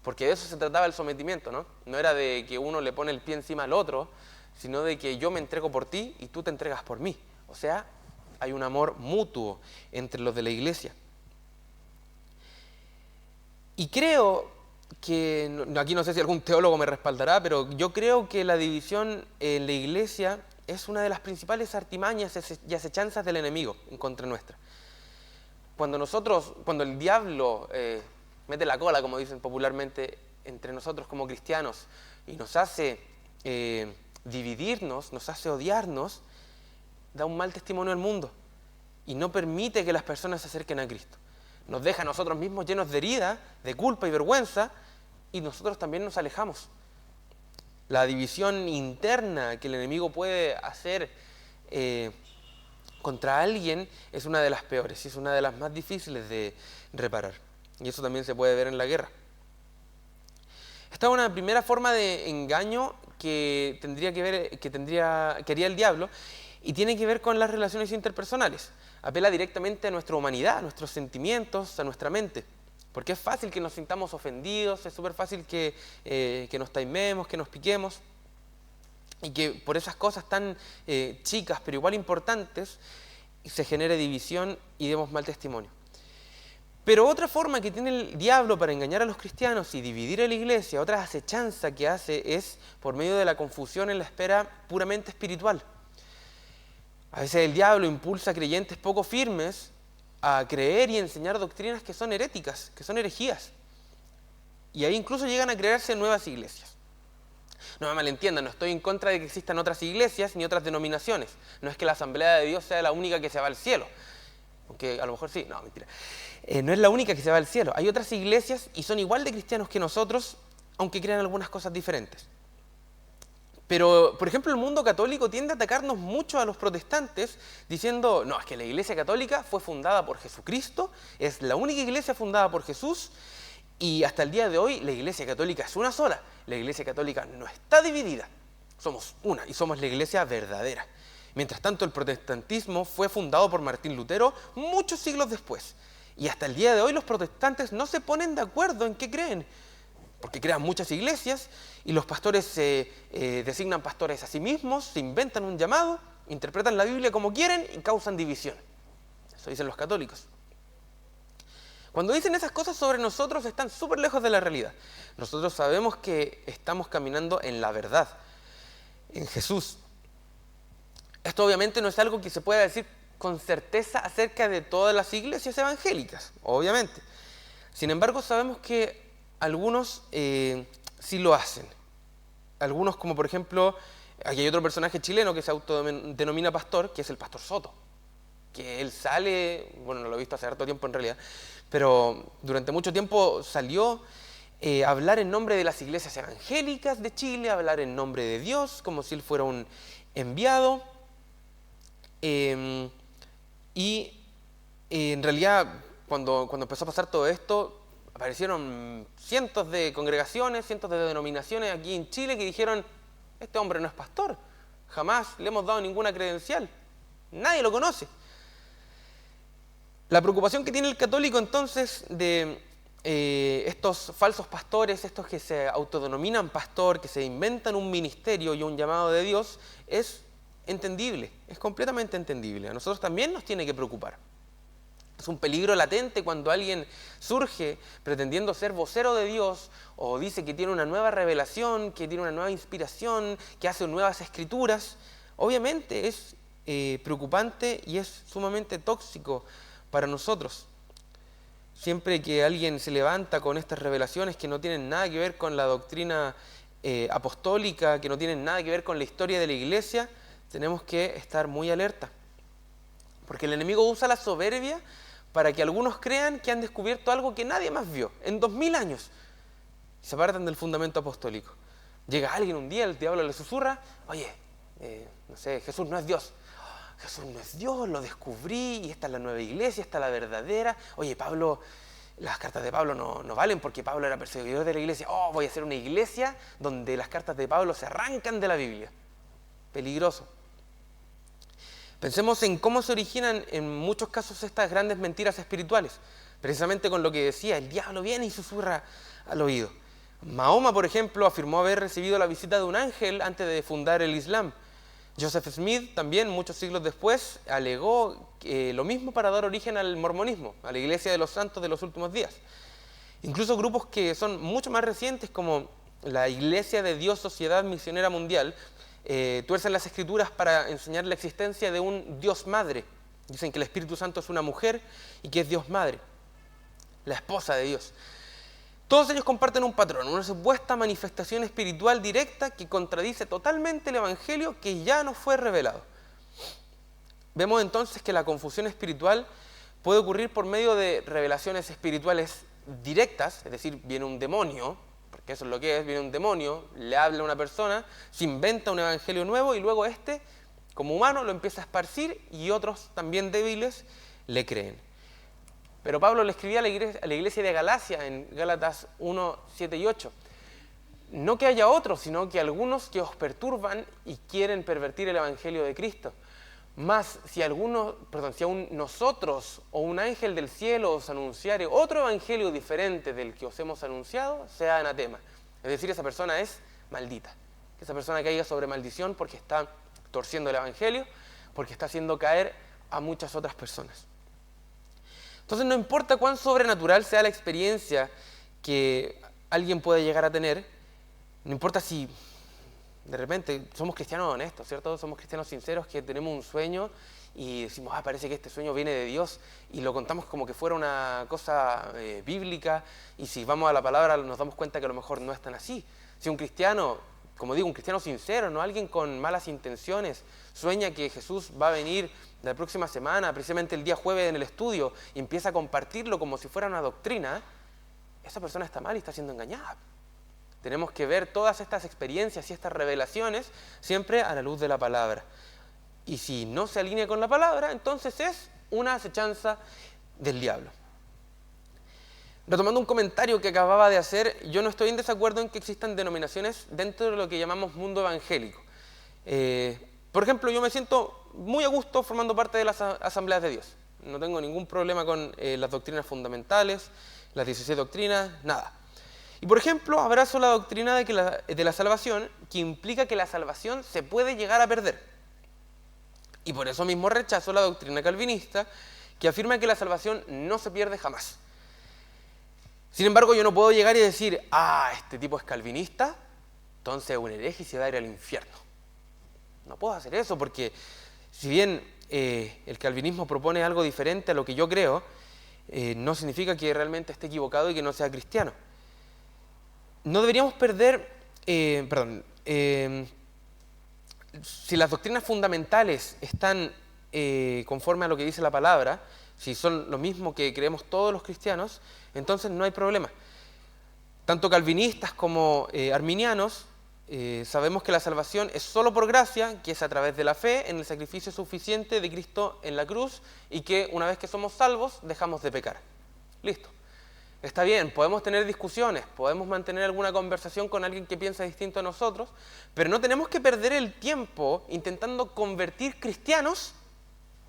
Porque de eso se trataba el sometimiento, ¿no? No era de que uno le pone el pie encima al otro, sino de que yo me entrego por ti y tú te entregas por mí. O sea, hay un amor mutuo entre los de la iglesia. Y creo que, aquí no sé si algún teólogo me respaldará, pero yo creo que la división en la iglesia es una de las principales artimañas y acechanzas del enemigo en contra nuestra. Cuando el diablo mete la cola, como dicen popularmente, entre nosotros como cristianos y nos hace dividirnos, nos hace odiarnos, da un mal testimonio al mundo y no permite que las personas se acerquen a Cristo. Nos deja a nosotros mismos llenos de herida, de culpa y vergüenza, y nosotros también nos alejamos. La división interna que el enemigo puede hacer contra alguien es una de las peores y es una de las más difíciles de reparar. Y eso también se puede ver en la guerra. Esta es una primera forma de engaño que haría el diablo, y tiene que ver con las relaciones interpersonales. Apela directamente a nuestra humanidad, a nuestros sentimientos, a nuestra mente. Porque es fácil que nos sintamos ofendidos, es súper fácil que nos taimemos, que nos piquemos. Y que por esas cosas tan chicas, pero igual importantes, se genere división y demos mal testimonio. Pero otra forma que tiene el diablo para engañar a los cristianos y dividir a la iglesia, otra acechanza que hace, es por medio de la confusión en la esfera puramente espiritual. A veces el diablo impulsa a creyentes poco firmes a creer y enseñar doctrinas que son heréticas, que son herejías. Y ahí incluso llegan a crearse nuevas iglesias. No me malentiendan, no estoy en contra de que existan otras iglesias ni otras denominaciones. No es que la Asamblea de Dios sea la única que se va al cielo. Aunque a lo mejor sí, no, mentira. No es la única que se va al cielo. Hay otras iglesias y son igual de cristianos que nosotros, aunque crean algunas cosas diferentes. Pero, por ejemplo, el mundo católico tiende a atacarnos mucho a los protestantes diciendo, no, es que la Iglesia Católica fue fundada por Jesucristo, es la única iglesia fundada por Jesús y hasta el día de hoy la Iglesia Católica es una sola. La Iglesia Católica no está dividida, somos una y somos la iglesia verdadera. Mientras tanto, el protestantismo fue fundado por Martín Lutero muchos siglos después. Y hasta el día de hoy los protestantes no se ponen de acuerdo en qué creen, porque crean muchas iglesias y los pastores se designan pastores a sí mismos, se inventan un llamado, interpretan la Biblia como quieren y causan división. Eso dicen los católicos. Cuando dicen esas cosas sobre nosotros están súper lejos de la realidad. Nosotros sabemos que estamos caminando en la verdad, en Jesús. Esto obviamente no es algo que se pueda decir con certeza acerca de todas las iglesias evangélicas, obviamente. Sin embargo, sabemos que algunos sí lo hacen. Algunos, como por ejemplo, aquí hay otro personaje chileno que se autodenomina pastor, que es el pastor Soto. Que él sale, bueno, no lo he visto hace harto tiempo en realidad, pero durante mucho tiempo salió a hablar en nombre de las iglesias evangélicas de Chile, a hablar en nombre de Dios, como si él fuera un enviado. Y en realidad, cuando empezó a pasar todo esto, aparecieron cientos de congregaciones, cientos de denominaciones aquí en Chile que dijeron, este hombre no es pastor, jamás le hemos dado ninguna credencial, nadie lo conoce. La preocupación que tiene el católico entonces de estos falsos pastores, estos que se autodenominan pastor, que se inventan un ministerio y un llamado de Dios, es entendible, es completamente entendible. A nosotros también nos tiene que preocupar. Es un peligro latente cuando alguien surge pretendiendo ser vocero de Dios o dice que tiene una nueva revelación, que tiene una nueva inspiración, que hace nuevas escrituras. Obviamente es preocupante y es sumamente tóxico para nosotros. Siempre que alguien se levanta con estas revelaciones que no tienen nada que ver con la doctrina apostólica, que no tienen nada que ver con la historia de la iglesia, tenemos que estar muy alerta. Porque el enemigo usa la soberbia para que algunos crean que han descubierto algo que nadie más vio en 2000 años. Y se apartan del fundamento apostólico. Llega alguien un día, el diablo le susurra, oye, no sé, Jesús no es Dios. Jesús no es Dios, lo descubrí y esta es la nueva iglesia, esta es la verdadera. Oye, Pablo, las cartas de Pablo no valen porque Pablo era perseguidor de la iglesia. Oh, voy a hacer una iglesia donde las cartas de Pablo se arrancan de la Biblia. Peligroso. Pensemos en cómo se originan en muchos casos estas grandes mentiras espirituales. Precisamente con lo que decía, el diablo viene y susurra al oído. Mahoma, por ejemplo, afirmó haber recibido la visita de un ángel antes de fundar el Islam. Joseph Smith también, muchos siglos después, alegó lo mismo para dar origen al mormonismo, a la Iglesia de los Santos de los Últimos Días. Incluso grupos que son mucho más recientes, como la Iglesia de Dios Sociedad Misionera Mundial, tuercen las escrituras para enseñar la existencia de un Dios madre. Dicen que el Espíritu Santo es una mujer y que es Dios madre, la esposa de Dios. Todos ellos comparten un patrón, una supuesta manifestación espiritual directa que contradice totalmente el Evangelio que ya nos fue revelado. Vemos entonces que la confusión espiritual puede ocurrir por medio de revelaciones espirituales directas, es decir, viene un demonio, porque eso es lo que es, viene un demonio, le habla a una persona, se inventa un evangelio nuevo y luego este, como humano, lo empieza a esparcir y otros también débiles le creen. Pero Pablo le escribía a la iglesia de Galacia en Gálatas 1, 7 y 8. No que haya otros, sino que algunos que os perturban y quieren pervertir el evangelio de Cristo. Mas si aún nosotros o un ángel del cielo os anunciare otro evangelio diferente del que os hemos anunciado, sea anatema. Es decir, esa persona es maldita. Que esa persona caiga sobre maldición porque está torciendo el evangelio, porque está haciendo caer a muchas otras personas. Entonces no importa cuán sobrenatural sea la experiencia que alguien puede llegar a tener, no importa si de repente somos cristianos honestos, ¿cierto? Somos cristianos sinceros que tenemos un sueño y decimos, parece que este sueño viene de Dios y lo contamos como que fuera una cosa bíblica y si vamos a la palabra nos damos cuenta que a lo mejor no es tan así. Si un cristiano como digo, un cristiano sincero, no alguien con malas intenciones, sueña que Jesús va a venir la próxima semana, precisamente el día jueves en el estudio, y empieza a compartirlo como si fuera una doctrina, esa persona está mal y está siendo engañada. Tenemos que ver todas estas experiencias y estas revelaciones siempre a la luz de la palabra. Y si no se alinea con la palabra, entonces es una acechanza del diablo. Retomando un comentario que acababa de hacer, yo no estoy en desacuerdo en que existan denominaciones dentro de lo que llamamos mundo evangélico. Por ejemplo, yo me siento muy a gusto formando parte de las asambleas de Dios. No tengo ningún problema con las doctrinas fundamentales, las 16 doctrinas, nada. Y por ejemplo, abrazo la doctrina de la salvación, que implica que la salvación se puede llegar a perder. Y por eso mismo rechazo la doctrina calvinista, que afirma que la salvación no se pierde jamás. Sin embargo, yo no puedo llegar y decir, este tipo es calvinista, entonces es un hereje y se va a ir al infierno. No puedo hacer eso porque, si bien el calvinismo propone algo diferente a lo que yo creo, no significa que realmente esté equivocado y que no sea cristiano. No deberíamos perder, si las doctrinas fundamentales están conforme a lo que dice la palabra, si son lo mismo que creemos todos los cristianos, entonces no hay problema. Tanto calvinistas como arminianos sabemos que la salvación es solo por gracia, que es a través de la fe en el sacrificio suficiente de Cristo en la cruz, y que una vez que somos salvos dejamos de pecar. Listo. Está bien, podemos tener discusiones, podemos mantener alguna conversación con alguien que piensa distinto a nosotros, pero no tenemos que perder el tiempo intentando convertir cristianos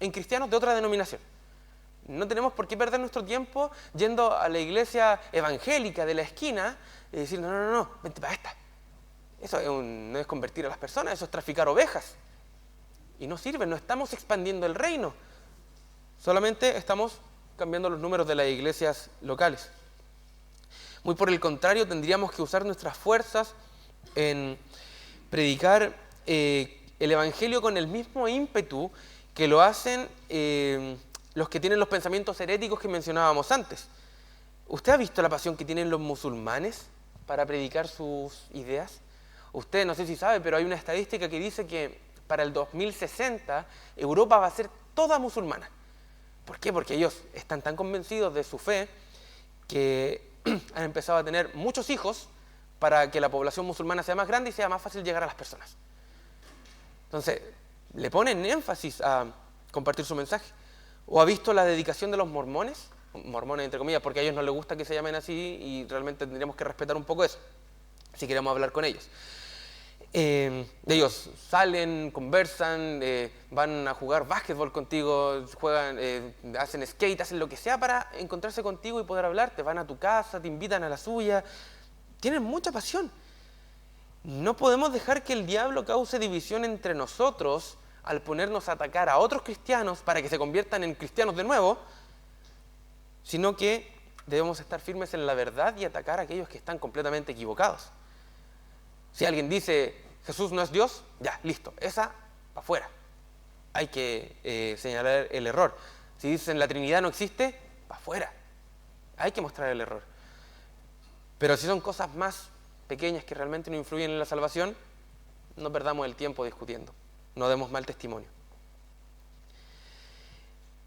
en cristianos de otra denominación. No tenemos por qué perder nuestro tiempo yendo a la iglesia evangélica de la esquina y decir, no, vente para esta. Eso no es convertir a las personas, eso es traficar ovejas. Y no sirve, no estamos expandiendo el reino. Solamente estamos cambiando los números de las iglesias locales. Muy por el contrario, tendríamos que usar nuestras fuerzas en predicar el evangelio con el mismo ímpetu que lo hacen los que tienen los pensamientos heréticos que mencionábamos antes. ¿Usted ha visto la pasión que tienen los musulmanes para predicar sus ideas? Usted, no sé si sabe, pero hay una estadística que dice que para el 2060 Europa va a ser toda musulmana. ¿Por qué? Porque ellos están tan convencidos de su fe que han empezado a tener muchos hijos para que la población musulmana sea más grande y sea más fácil llegar a las personas. Entonces, le ponen énfasis a compartir su mensaje. ¿O ha visto la dedicación de los mormones? Mormones entre comillas, porque a ellos no les gusta que se llamen así y realmente tendríamos que respetar un poco eso, si queremos hablar con ellos. Ellos salen, conversan, van a jugar básquetbol contigo, juegan, hacen skate, hacen lo que sea para encontrarse contigo y poder hablar. Te van a tu casa, te invitan a la suya. Tienen mucha pasión. No podemos dejar que el diablo cause división entre nosotros al ponernos a atacar a otros cristianos para que se conviertan en cristianos de nuevo, sino que debemos estar firmes en la verdad y atacar a aquellos que están completamente equivocados. Si alguien dice, Jesús no es Dios, ya, listo, esa, para afuera. Hay que señalar el error. Si dicen la Trinidad no existe, para afuera. Hay que mostrar el error. Pero si son cosas más pequeñas que realmente no influyen en la salvación, no perdamos el tiempo discutiendo. No demos mal testimonio.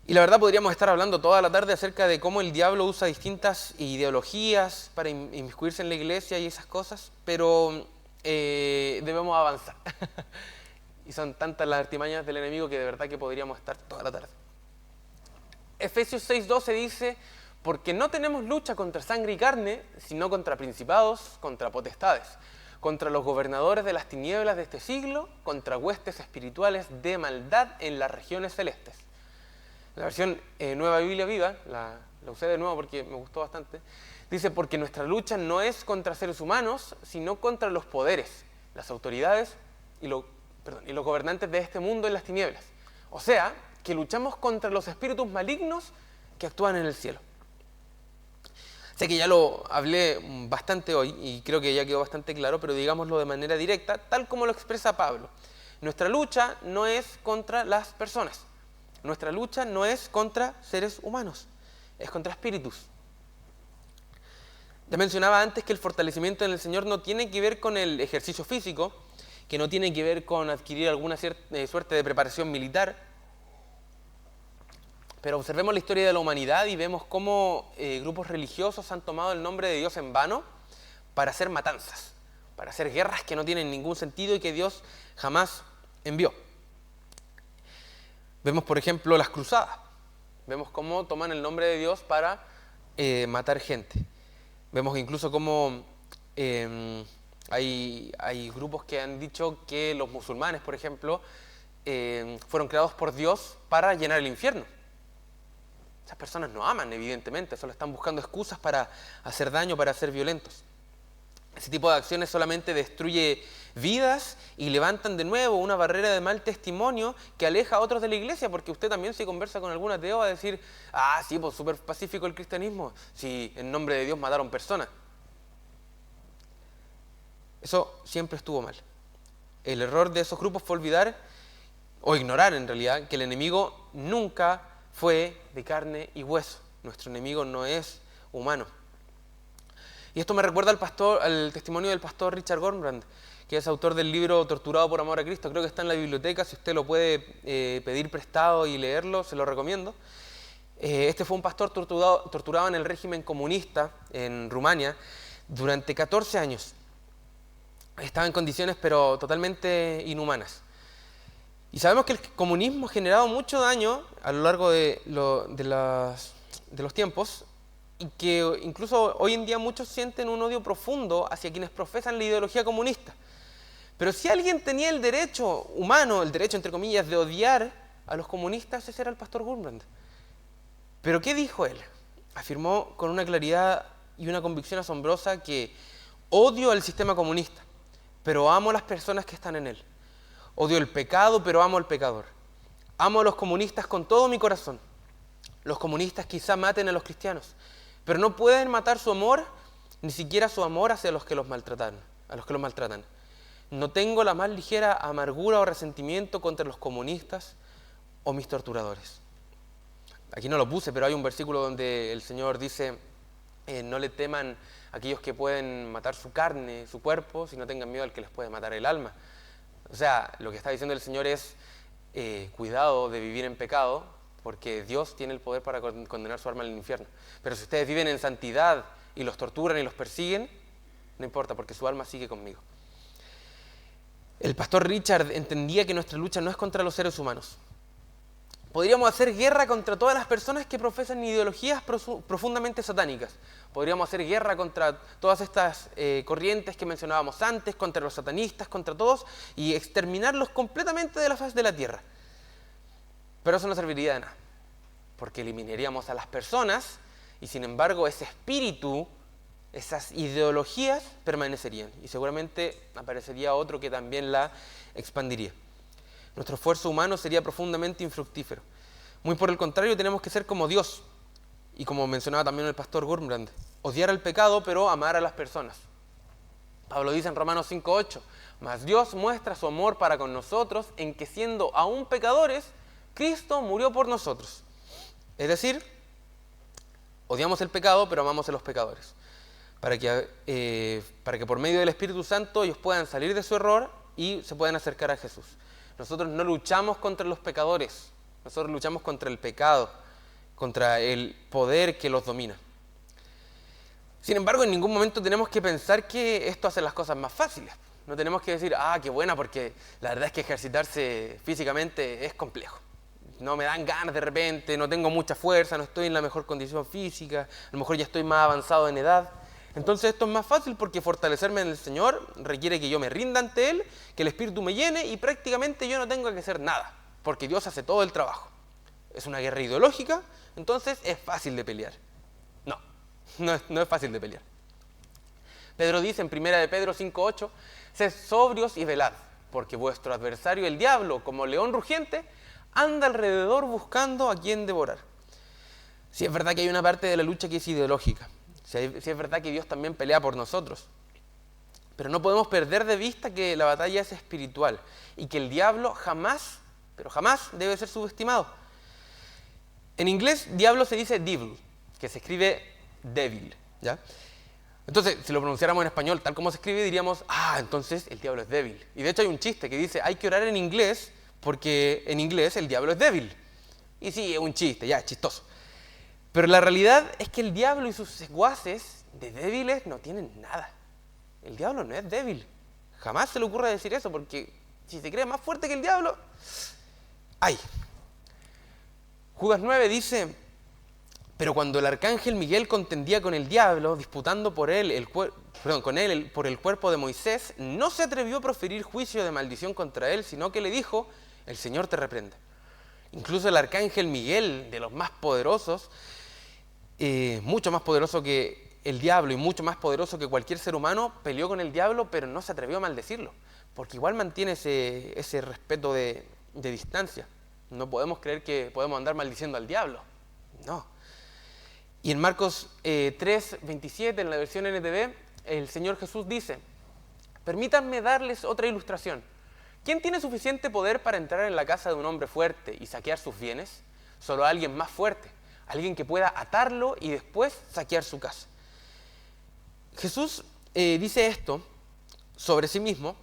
Y la verdad podríamos estar hablando toda la tarde acerca de cómo el diablo usa distintas ideologías para inmiscuirse en la iglesia y esas cosas, pero debemos avanzar. Y son tantas las artimañas del enemigo que de verdad que podríamos estar toda la tarde. Efesios 6:12 dice, porque no tenemos lucha contra sangre y carne, sino contra principados, contra potestades, contra los gobernadores de las tinieblas de este siglo, contra huestes espirituales de maldad en las regiones celestes. La versión Nueva Biblia Viva, la usé de nuevo porque me gustó bastante, dice, porque nuestra lucha no es contra seres humanos, sino contra los poderes, las autoridades y los gobernantes de este mundo en las tinieblas. O sea, que luchamos contra los espíritus malignos que actúan en el cielo. Sé que ya lo hablé bastante hoy y creo que ya quedó bastante claro, pero digámoslo de manera directa, tal como lo expresa Pablo. Nuestra lucha no es contra las personas. Nuestra lucha no es contra seres humanos, es contra espíritus. Te mencionaba antes que el fortalecimiento en el Señor no tiene que ver con el ejercicio físico, que no tiene que ver con adquirir alguna suerte de preparación militar. Pero observemos la historia de la humanidad y vemos cómo grupos religiosos han tomado el nombre de Dios en vano para hacer matanzas, para hacer guerras que no tienen ningún sentido y que Dios jamás envió. Vemos, por ejemplo, las cruzadas. Vemos cómo toman el nombre de Dios para matar gente. Vemos incluso cómo hay grupos que han dicho que los musulmanes, por ejemplo, fueron creados por Dios para llenar el infierno. Esas personas no aman, evidentemente, solo están buscando excusas para hacer daño, para ser violentos. Ese tipo de acciones solamente destruye vidas y levantan de nuevo una barrera de mal testimonio que aleja a otros de la iglesia, porque usted también, si conversa con algún ateo, va a decir: ah, sí, pues súper pacífico el cristianismo, si en nombre de Dios mataron personas. Eso siempre estuvo mal. El error de esos grupos fue olvidar, o ignorar en realidad, que el enemigo nunca fue de carne y hueso. Nuestro enemigo no es humano. Y esto me recuerda al testimonio del pastor Richard Wurmbrand, que es autor del libro Torturado por amor a Cristo. Creo que está en la biblioteca, si usted lo puede pedir prestado y leerlo, se lo recomiendo. Este fue un pastor torturado en el régimen comunista en Rumania durante 14 años. Estaba en condiciones pero totalmente inhumanas. Y sabemos que el comunismo ha generado mucho daño a lo largo de los tiempos, y que incluso hoy en día muchos sienten un odio profundo hacia quienes profesan la ideología comunista. Pero si alguien tenía el derecho humano, el derecho entre comillas, de odiar a los comunistas, ese era el pastor Wurmbrand. ¿Pero qué dijo él? Afirmó con una claridad y una convicción asombrosa que odio al sistema comunista, pero amo a las personas que están en él. Odio el pecado, pero amo al pecador. Amo a los comunistas con todo mi corazón. Los comunistas quizá maten a los cristianos, pero no pueden matar su amor, ni siquiera su amor hacia los que los maltratan, a los que los maltratan. No tengo la más ligera amargura o resentimiento contra los comunistas o mis torturadores. Aquí no lo puse, pero hay un versículo donde el Señor dice: no le teman a aquellos que pueden matar su carne, su cuerpo, sino tengan miedo al que les puede matar el alma. O sea, lo que está diciendo el Señor es cuidado de vivir en pecado, porque Dios tiene el poder para condenar su alma al infierno. Pero si ustedes viven en santidad y los torturan y los persiguen, no importa, porque su alma sigue conmigo. El pastor Richard entendía que nuestra lucha no es contra los seres humanos. Podríamos hacer guerra contra todas las personas que profesan ideologías profundamente satánicas. Podríamos hacer guerra contra todas estas corrientes que mencionábamos antes, contra los satanistas, contra todos, y exterminarlos completamente de la faz de la tierra. Pero eso no serviría de nada, porque eliminaríamos a las personas y sin embargo ese espíritu, esas ideologías permanecerían y seguramente aparecería otro que también la expandiría. Nuestro esfuerzo humano sería profundamente infructífero. Muy por el contrario, tenemos que ser como Dios, y como mencionaba también el pastor Wurmbrand, odiar al pecado pero amar a las personas. Pablo dice en Romanos 5:8, mas Dios muestra su amor para con nosotros en que siendo aún pecadores, Cristo murió por nosotros. Es decir, odiamos el pecado pero amamos a los pecadores, para que por medio del Espíritu Santo ellos puedan salir de su error y se puedan acercar a Jesús. Nosotros no luchamos contra los pecadores, nosotros luchamos contra el pecado, contra el poder que los domina. Sin embargo, en ningún momento tenemos que pensar que esto hace las cosas más fáciles. No tenemos que decir, qué buena, porque la verdad es que ejercitarse físicamente es complejo. No me dan ganas de repente, no tengo mucha fuerza, no estoy en la mejor condición física, a lo mejor ya estoy más avanzado en edad. Entonces esto es más fácil porque fortalecerme en el Señor requiere que yo me rinda ante Él, que el Espíritu me llene y prácticamente yo no tengo que hacer nada, porque Dios hace todo el trabajo. Es una guerra ideológica, entonces es fácil de pelear. No es fácil de pelear. Pedro dice en 1 de Pedro 5:8, sed sobrios y velad, porque vuestro adversario el diablo, como león rugiente, anda alrededor buscando a quien devorar. Sí es verdad que hay una parte de la lucha que es ideológica. Sí es verdad que Dios también pelea por nosotros. Pero no podemos perder de vista que la batalla es espiritual y que el diablo jamás, pero jamás debe ser subestimado. En inglés, diablo se dice devil, que se escribe devil, ¿ya? Entonces, si lo pronunciáramos en español tal como se escribe, diríamos, entonces el diablo es débil. Y de hecho hay un chiste que dice, hay que orar en inglés porque en inglés el diablo es débil. Y sí, es un chiste, ya, es chistoso. Pero la realidad es que el diablo y sus secuaces de débiles no tienen nada. El diablo no es débil. Jamás se le ocurre decir eso, porque si se cree más fuerte que el diablo, ¡ay! Judas 9 dice, pero cuando el arcángel Miguel contendía con el diablo, disputando por él por el cuerpo de Moisés, no se atrevió a proferir juicio de maldición contra él, sino que le dijo, el Señor te reprenda. Incluso el arcángel Miguel, de los más poderosos, mucho más poderoso que el diablo y mucho más poderoso que cualquier ser humano, peleó con el diablo, pero no se atrevió a maldecirlo, porque igual mantiene ese respeto de distancia. No podemos creer que podemos andar maldiciendo al diablo, no. Y en Marcos 3:27, en la versión NTV, el Señor Jesús dice, permítanme darles otra ilustración. ¿Quién tiene suficiente poder para entrar en la casa de un hombre fuerte y saquear sus bienes? Solo alguien más fuerte, alguien que pueda atarlo y después saquear su casa. Jesús dice esto sobre sí mismo,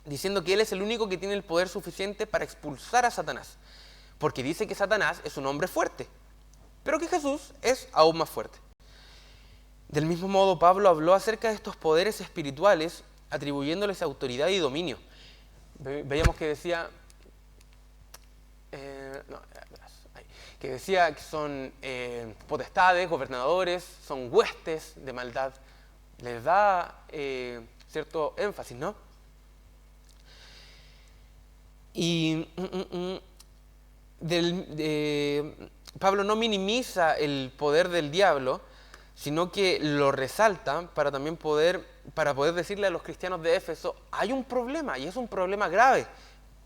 diciendo que Él es el único que tiene el poder suficiente para expulsar a Satanás, porque dice que Satanás es un hombre fuerte, pero que Jesús es aún más fuerte. Del mismo modo, Pablo habló acerca de estos poderes espirituales, atribuyéndoles autoridad y dominio. Veíamos que decía, que son potestades, gobernadores, son huestes de maldad. Les da cierto énfasis, ¿no? Y Pablo no minimiza el poder del diablo, sino que lo resalta para poder decirle a los cristianos de Éfeso, hay un problema y es un problema grave,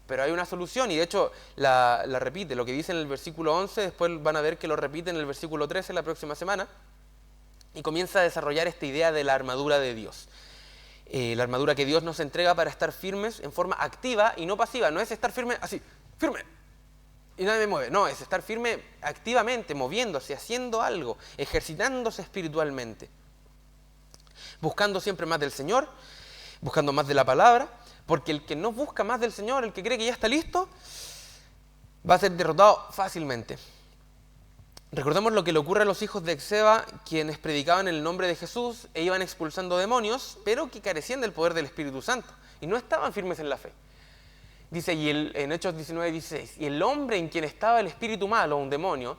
pero hay una solución, y de hecho la repite, lo que dice en el versículo 11, después van a ver que lo repite en el versículo 13 la próxima semana, y comienza a desarrollar esta idea de la armadura de Dios. La armadura que Dios nos entrega para estar firmes en forma activa y no pasiva. No es estar firme así, firme, y nadie me mueve. No, es estar firme activamente, moviéndose, haciendo algo, ejercitándose espiritualmente. Buscando siempre más del Señor, buscando más de la palabra, porque el que no busca más del Señor, el que cree que ya está listo, va a ser derrotado fácilmente. Recordemos lo que le ocurre a los hijos de Exeba, quienes predicaban el nombre de Jesús e iban expulsando demonios, pero que carecían del poder del Espíritu Santo y no estaban firmes en la fe. Dice en Hechos 19:16, y el hombre en quien estaba el espíritu malo, un demonio,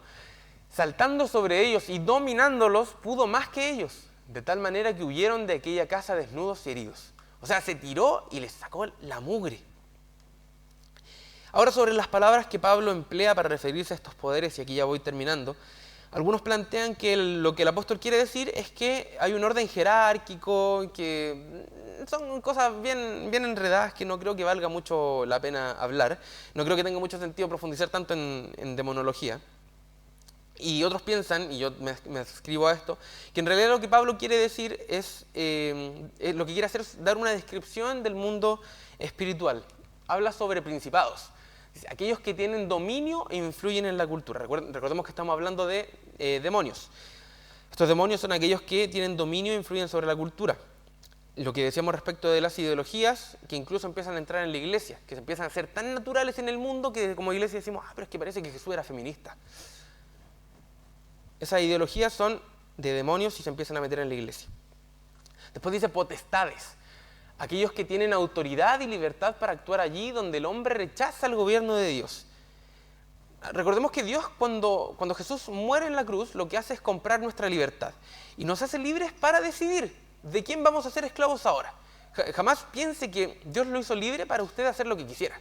saltando sobre ellos y dominándolos, pudo más que ellos, de tal manera que huyeron de aquella casa desnudos y heridos. O sea, se tiró y les sacó la mugre. Ahora, sobre las palabras que Pablo emplea para referirse a estos poderes, y aquí ya voy terminando, algunos plantean que lo que el apóstol quiere decir es que hay un orden jerárquico, que son cosas bien enredadas que no creo que valga mucho la pena hablar. No creo que tenga mucho sentido profundizar tanto en demonología. Y otros piensan, y yo me adscribo a esto, que en realidad lo que Pablo quiere decir es, lo que quiere hacer es dar una descripción del mundo espiritual. Habla sobre principados, aquellos que tienen dominio e influyen en la cultura. Recordemos que estamos hablando de demonios. Estos demonios son aquellos que tienen dominio e influyen sobre la cultura. Lo que decíamos respecto de las ideologías, que incluso empiezan a entrar en la iglesia, que se empiezan a ser tan naturales en el mundo que como iglesia decimos, pero es que parece que Jesús era feminista. Esas ideologías son de demonios y se empiezan a meter en la iglesia. Después dice potestades, aquellos que tienen autoridad y libertad para actuar allí donde el hombre rechaza el gobierno de Dios. Recordemos que Dios, cuando Jesús muere en la cruz, lo que hace es comprar nuestra libertad y nos hace libres para decidir de quién vamos a ser esclavos ahora. Jamás piense que Dios lo hizo libre para usted hacer lo que quisiera.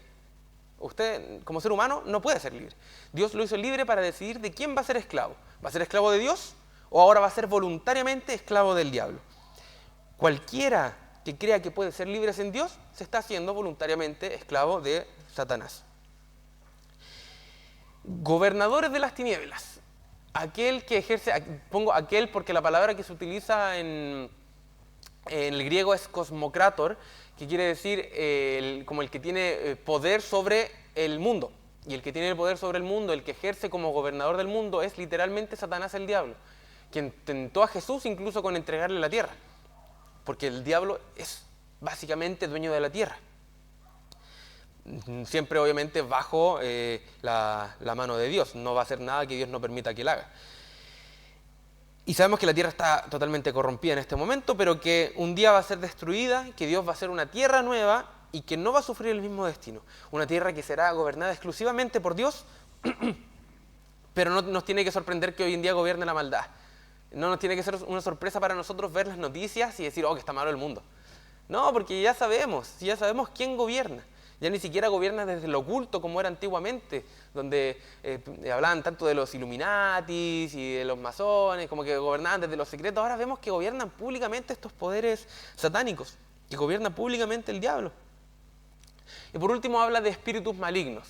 Usted, como ser humano, no puede ser libre. Dios lo hizo libre para decidir de quién va a ser esclavo. ¿Va a ser esclavo de Dios o ahora va a ser voluntariamente esclavo del diablo? Cualquiera que crea que puede ser libre en Dios, se está haciendo voluntariamente esclavo de Satanás. Gobernadores de las tinieblas. Aquel que ejerce, pongo aquel porque la palabra que se utiliza en el griego es cosmocrator, que quiere decir como el que tiene poder sobre el mundo. Y el que tiene el poder sobre el mundo, el que ejerce como gobernador del mundo, es literalmente Satanás el diablo, quien tentó a Jesús incluso con entregarle la tierra. porque el diablo es básicamente dueño de la tierra. Siempre obviamente bajo la mano de Dios, no va a hacer nada que Dios no permita que él haga. Y sabemos que la tierra está totalmente corrompida en este momento, pero que un día va a ser destruida, que Dios va a hacer una tierra nueva y que no va a sufrir el mismo destino. Una tierra que será gobernada exclusivamente por Dios, pero no nos tiene que sorprender que hoy en día gobierne la maldad. No nos tiene que ser una sorpresa para nosotros ver las noticias y decir, oh, que está malo el mundo. No, porque ya sabemos quién gobierna. Ya ni siquiera gobierna desde lo oculto como era antiguamente, donde hablaban tanto de los Illuminatis y de los masones, como que gobernaban desde los secretos. Ahora vemos que gobiernan públicamente estos poderes satánicos, que gobierna públicamente el diablo. Y por último habla de espíritus malignos.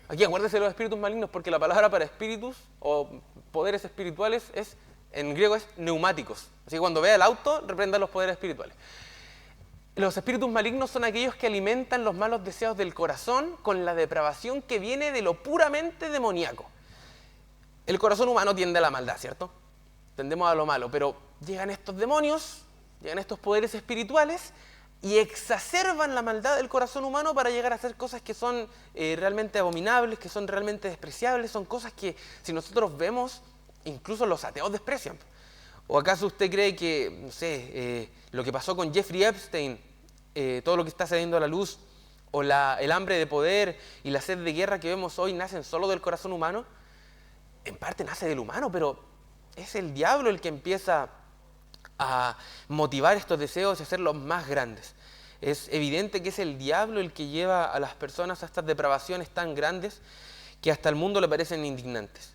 Aquí acuérdense de los espíritus malignos, porque la palabra para espíritus o poderes espirituales en griego es neumáticos. Así que cuando vea el auto, reprenda los poderes espirituales. Los espíritus malignos son aquellos que alimentan los malos deseos del corazón con la depravación que viene de lo puramente demoníaco. El corazón humano tiende a la maldad, ¿cierto? Tendemos a lo malo, pero llegan estos demonios, llegan estos poderes espirituales y exacerban la maldad del corazón humano para llegar a hacer cosas que son realmente abominables, que son realmente despreciables, son cosas que si nosotros vemos, incluso los ateos desprecian. ¿O acaso usted cree que, no sé, lo que pasó con Jeffrey Epstein, todo lo que está saliendo a la luz, o el hambre de poder y la sed de guerra que vemos hoy nacen solo del corazón humano? En parte nace del humano, pero es el diablo el que empieza a motivar estos deseos y hacerlos más grandes. Es evidente que es el diablo el que lleva a las personas a estas depravaciones tan grandes que hasta el mundo le parecen indignantes.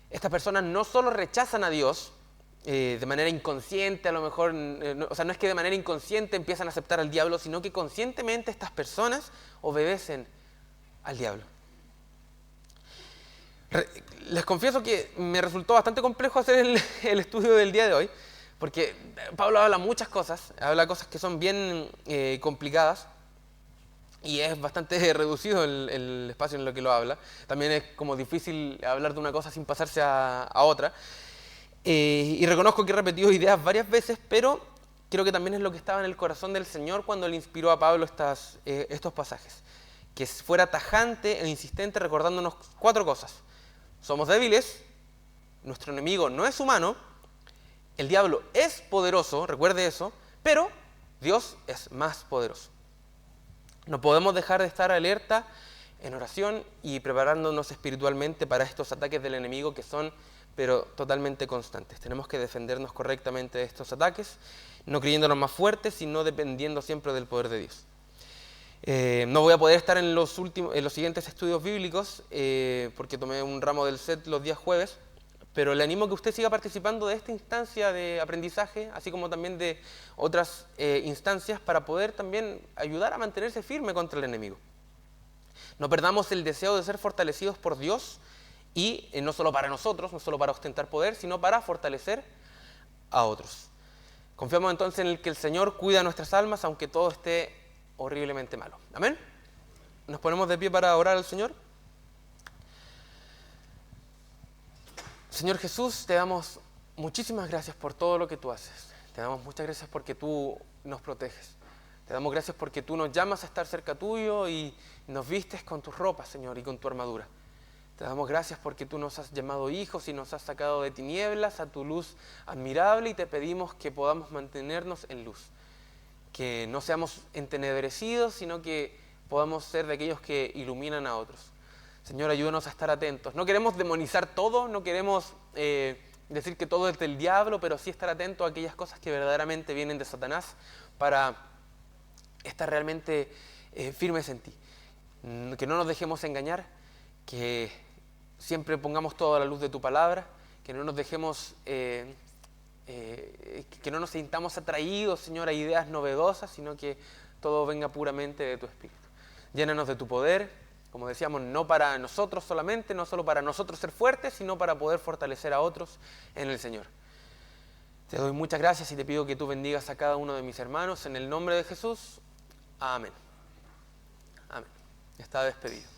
Estas personas no solo rechazan a Dios, de manera inconsciente, a lo mejor, no es que de manera inconsciente empiezan a aceptar al diablo, sino que conscientemente estas personas obedecen al diablo. Les confieso que me resultó bastante complejo hacer el estudio del día de hoy, porque Pablo habla muchas cosas, habla cosas que son bien complicadas, y es bastante reducido el espacio en lo que lo habla. También es como difícil hablar de una cosa sin pasarse a otra. Y reconozco que he repetido ideas varias veces, pero creo que también es lo que estaba en el corazón del Señor cuando le inspiró a Pablo estos pasajes. Que fuera tajante e insistente recordándonos 4 cosas. Somos débiles, nuestro enemigo no es humano, el diablo es poderoso, recuerde eso, pero Dios es más poderoso. No podemos dejar de estar alerta en oración y preparándonos espiritualmente para estos ataques del enemigo que son pero totalmente constantes. Tenemos que defendernos correctamente de estos ataques, no creyéndonos más fuertes, sino dependiendo siempre del poder de Dios. No voy a poder estar en los siguientes estudios bíblicos, porque tomé un ramo del set los días jueves, pero le animo a que usted siga participando de esta instancia de aprendizaje, así como también de otras instancias, para poder también ayudar a mantenerse firme contra el enemigo. No perdamos el deseo de ser fortalecidos por Dios, y no solo para nosotros, no solo para ostentar poder, sino para fortalecer a otros. Confiamos entonces en que el Señor cuida nuestras almas, aunque todo esté horriblemente malo. ¿Amén? Nos ponemos de pie para orar al Señor. Señor Jesús, te damos muchísimas gracias por todo lo que tú haces. Te damos muchas gracias porque tú nos proteges. Te damos gracias porque tú nos llamas a estar cerca tuyo y nos vistes con tus ropas, Señor, y con tu armadura. Te damos gracias porque tú nos has llamado hijos y nos has sacado de tinieblas a tu luz admirable, y te pedimos que podamos mantenernos en luz. Que no seamos entenebrecidos, sino que podamos ser de aquellos que iluminan a otros. Señor, ayúdanos a estar atentos. No queremos demonizar todo, no queremos decir que todo es del diablo, pero sí estar atento a aquellas cosas que verdaderamente vienen de Satanás para estar realmente firmes en ti. Que no nos dejemos engañar, que siempre pongamos todo a la luz de tu palabra, que no nos dejemos, que no nos sintamos atraídos, Señor, a ideas novedosas, sino que todo venga puramente de tu Espíritu. Llénanos de tu poder, como decíamos, no para nosotros solamente, no solo para nosotros ser fuertes, sino para poder fortalecer a otros en el Señor. Te doy muchas gracias y te pido que tú bendigas a cada uno de mis hermanos, en el nombre de Jesús. Amén. Amén. Está despedido.